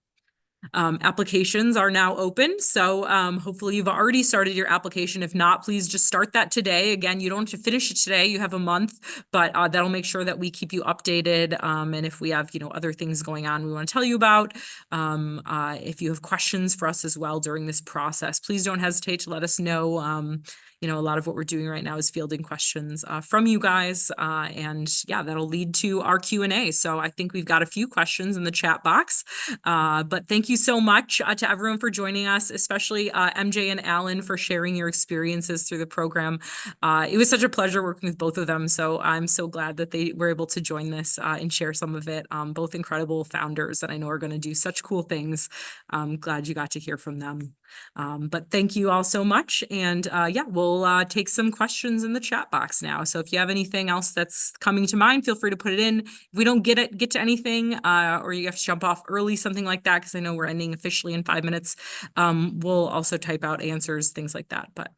[SPEAKER 3] Applications are now open, so hopefully you've already started your application. If not, please just start that today. Again, you don't have to finish it today. You have a month, but that'll make sure that we keep you updated. And if we have, other things going on we want to tell you about, if you have questions for us as well during this process, please don't hesitate to let us know. A lot of what we're doing right now is fielding questions from you guys, and yeah, that'll lead to our Q&A. So I think we've got a few questions in the chat box, but thank you so much to everyone for joining us, especially MJ and Alan for sharing your experiences through the program. It was such a pleasure working with both of them, so I'm so glad that they were able to join this and share some of it. Both incredible founders that I know are going to do such cool things. I'm glad you got to hear from them. But thank you all so much. And yeah, we'll take some questions in the chat box now. So if you have anything else that's coming to mind, feel free to put it in. If we don't get to anything, or you have to jump off early, something like that, because I know we're ending officially in 5 minutes, we'll also type out answers, things like that. But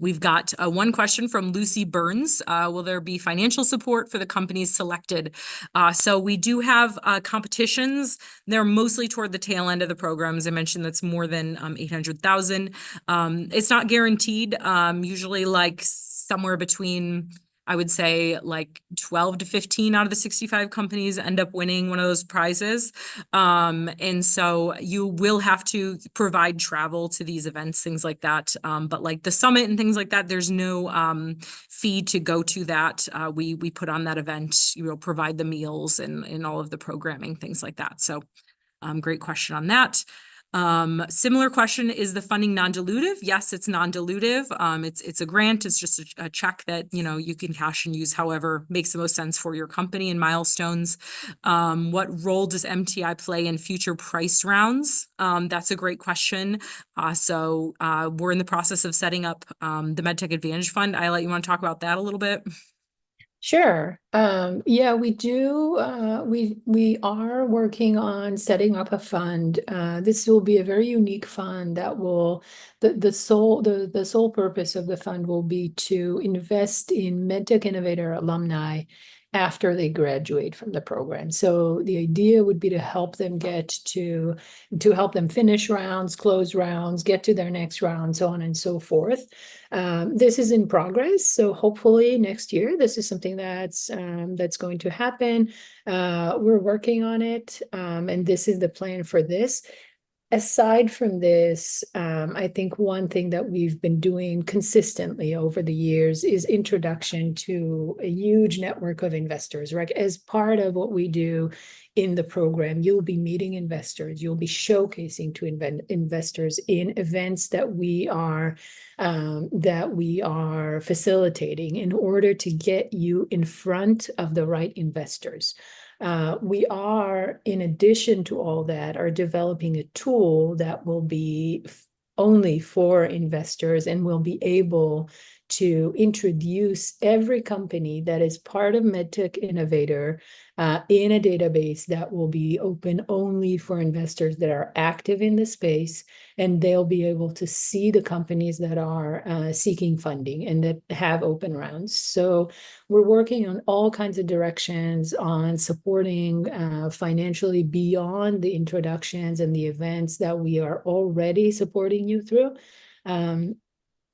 [SPEAKER 3] we've got one question from Lucy Burns. Will there be financial support for the companies selected? So we do have competitions. They're mostly toward the tail end of the programs. I mentioned that's more than 800,000. It's not guaranteed. Usually like somewhere between, I would say, like 12 to 15 out of the 65 companies end up winning one of those prizes. And so you will have to provide travel to these events, things like that. But like the summit and things like that, there's no fee to go to that. We put on that event, provide the meals and all of the programming, things like that. So great question on that. Similar question, is the funding non-dilutive? Yes, it's non-dilutive. It's a grant. It's just a check that, you can cash and use however makes the most sense for your company and milestones. What role does MTI play in future price rounds? That's a great question. So we're in the process of setting up the MedTech Advantage Fund. Ayla, you want to talk about that a little bit?
[SPEAKER 1] Sure. Yeah, we do. We are working on setting up a fund. This will be a very unique fund that will the sole purpose of the fund will be to invest in MedTech Innovator alumni after they graduate from the program. So the idea would be to help them help them finish rounds, close rounds, get to their next round, so on and so forth. This is in progress, so hopefully next year this is something that's going to happen. We're working on it, and this is the plan for this. Aside from this, I think one thing that we've been doing consistently over the years is introduction to a huge network of investors, right? As part of what we do in the program, you'll be meeting investors, you'll be showcasing to investors in events that we are facilitating in order to get you in front of the right investors. We are, in addition to all that, are developing a tool that will be only for investors and will be able to introduce every company that is part of MedTech Innovator in a database that will be open only for investors that are active in the space, and they'll be able to see the companies that are seeking funding and that have open rounds. So we're working on all kinds of directions on supporting financially beyond the introductions and the events that we are already supporting you through.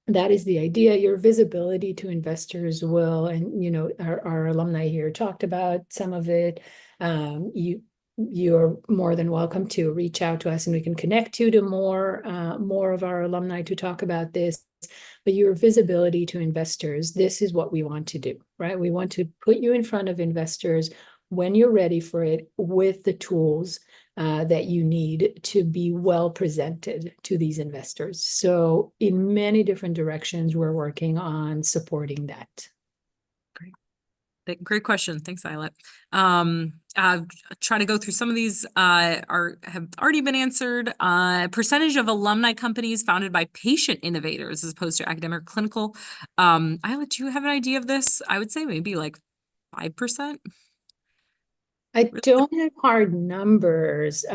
[SPEAKER 1] That is the idea. Your visibility to investors will, and our alumni here talked about some of it. You're more than welcome to reach out to us and we can connect you to more of our alumni to talk about this. But your visibility to investors, this is what we want to do, right? We want to put you in front of investors when you're ready for it with the tools that you need to be well presented to these investors. So in many different directions, we're working on supporting that.
[SPEAKER 3] Great question. Thanks, Ayla. Try to go through some of these have already been answered. Percentage of alumni companies founded by patient innovators as opposed to academic or clinical. Ayla, do you have an idea of this? I would say maybe like 5%.
[SPEAKER 1] I don't have hard numbers.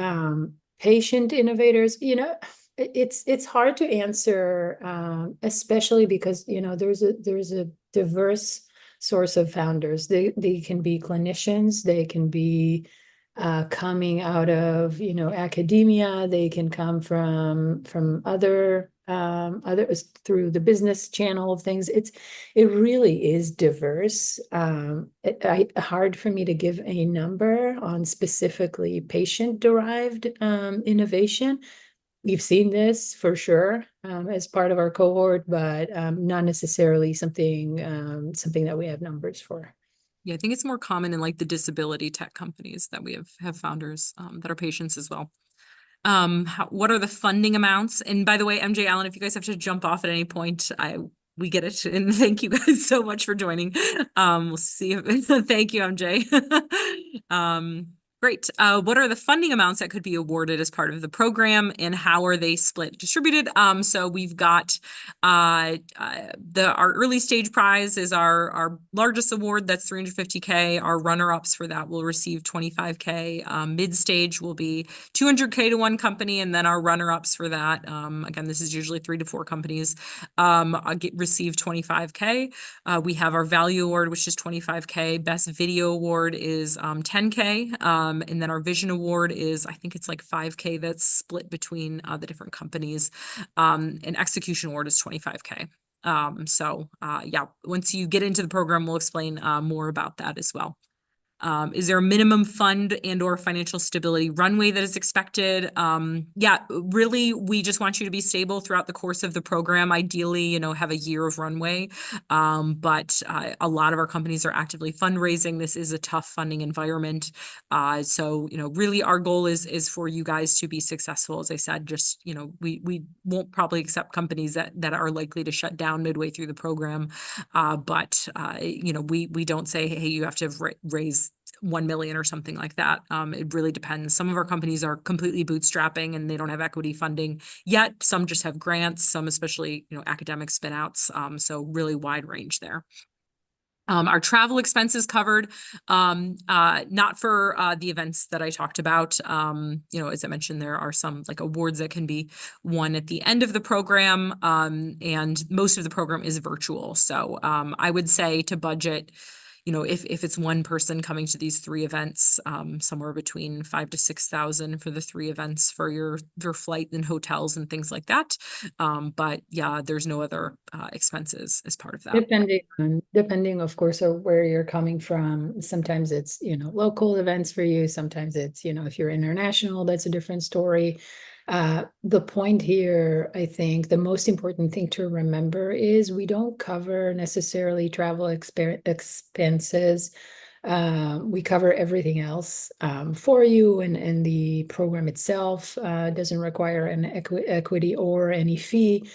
[SPEAKER 1] Patient innovators, it's hard to answer, especially because there's a diverse source of founders. They can be clinicians, they can be coming out of, academia. They can come from other through the business channel of things. It really is diverse. Hard for me to give a number on specifically patient-derived innovation. We've seen this for sure as part of our cohort, but not necessarily something that we have numbers for.
[SPEAKER 3] Yeah, I think it's more common in like the disability tech companies that we have founders that are patients as well. What are the funding amounts? And by the way, MJ, Allen, if you guys have to jump off at any point, we get it. And thank you guys so much for joining. We'll see you. Thank you, MJ. Great. What are the funding amounts that could be awarded as part of the program, and how are they distributed? So we've got our early stage prize is our largest award, that's $350K. Our runner-ups for that will receive $25K. Mid stage will be $200K to one company, and then our runner-ups for that, again, this is usually 3 to 4 companies, receive $25K. We have our value award, which is $25K. Best video award is $10K. And then our vision award is, I think it's like $5K that's split between the different companies. An execution award is $25K. Yeah, once you get into the program, we'll explain more about that as well. Is there a minimum fund and or financial stability runway that is expected? Yeah, really, we just want you to be stable throughout the course of the program. Ideally, have a year of runway. But a lot of our companies are actively fundraising. This is a tough funding environment. So, really our goal is for you guys to be successful. As I said, just, we won't probably accept companies that are likely to shut down midway through the program. But we don't say, hey, you have to raise 1 million or something like that. It really depends. Some of our companies are completely bootstrapping and they don't have equity funding yet. Some just have grants, some especially, academic spin-outs. So really wide range there. Our travel expenses covered, not for the events that I talked about. As I mentioned, there are some like awards that can be won at the end of the program, and most of the program is virtual. So I would say to budget, if it's one person coming to these 3 events, somewhere between 5,000 to 6,000 for the 3 events for your flight and hotels and things like that. But yeah, there's no other expenses as part of that.
[SPEAKER 1] Depending, of course, of where you're coming from. Sometimes it's, local events for you. Sometimes it's, if you're international, that's a different story. The point here, I think the most important thing to remember is we don't cover necessarily travel expenses. We cover everything else for you, and the program itself doesn't require an equity or any fee.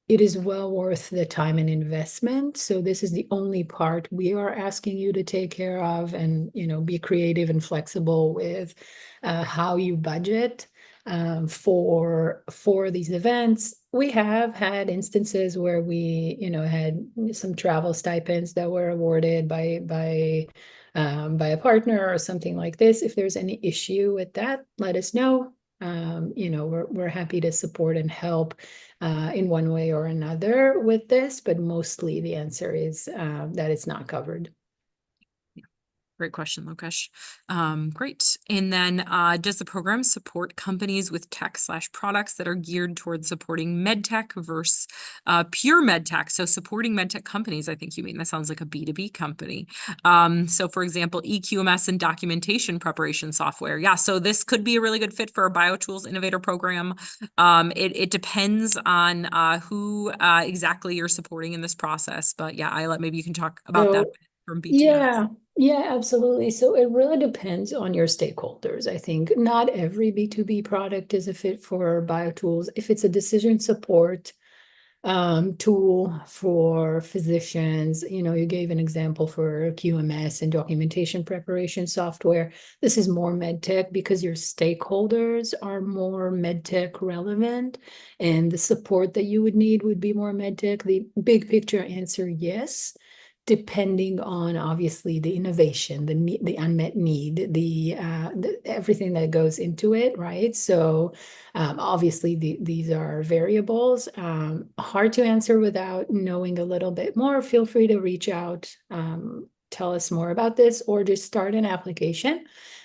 [SPEAKER 1] It is well worth the time and investment. So this is the only part we are asking you to take care of, and be creative and flexible with how you budget for these events. We have had instances where we had some travel stipends that were awarded by a partner or something like this. If there's any issue with that, let us know. We're happy to support and help in one way or another with this, but mostly the answer is that it's not covered.
[SPEAKER 3] Great question, Lokesh. Great. And then does the program support companies with tech/products that are geared towards supporting MedTech versus pure MedTech? So supporting MedTech companies, I think you mean, that sounds like a B2B company. So for example, EQMS and documentation preparation software. Yeah, so this could be a really good fit for a BioTools Innovator program. It depends on who exactly you're supporting in this process. But yeah, Isla, maybe you can talk about that from BTS.
[SPEAKER 1] Yeah, absolutely. So it really depends on your stakeholders. I think not every B2B product is a fit for BioTools. If it's a decision support tool for physicians, you gave an example for QMS and documentation preparation software. This is more medtech because your stakeholders are more medtech relevant, and the support that you would need would be more medtech. The big picture answer, yes, depending on obviously the innovation, the unmet need, the everything that goes into it, right? So obviously these are variables. Hard to answer without knowing a little bit more. Feel free to reach out tell us more about this, or just start an application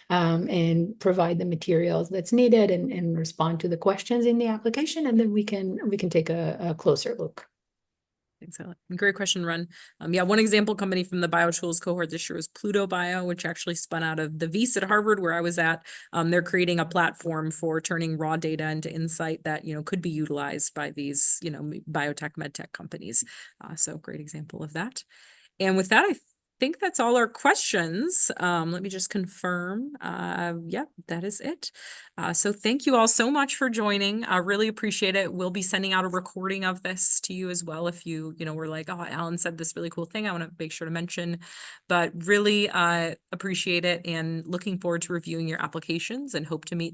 [SPEAKER 1] and provide the materials that's needed and respond to the questions in the application, and then we can take a closer look.
[SPEAKER 3] Excellent. Great question, Ren. Yeah, one example company from the BioTools cohort this year was Pluto Bio, which actually spun out of the VEAS at Harvard, where I was at. They're creating a platform for turning raw data into insight that, could be utilized by these, biotech, medtech companies. So great example of that. And with that, I think that's all our questions. Let me just confirm. Yeah, that is it. So thank you all so much for joining. I really appreciate it. We'll be sending out a recording of this to you as well. If you, were like, oh, Alan said this really cool thing, I want to make sure to mention, but really appreciate it and looking forward to reviewing your applications and hope to meet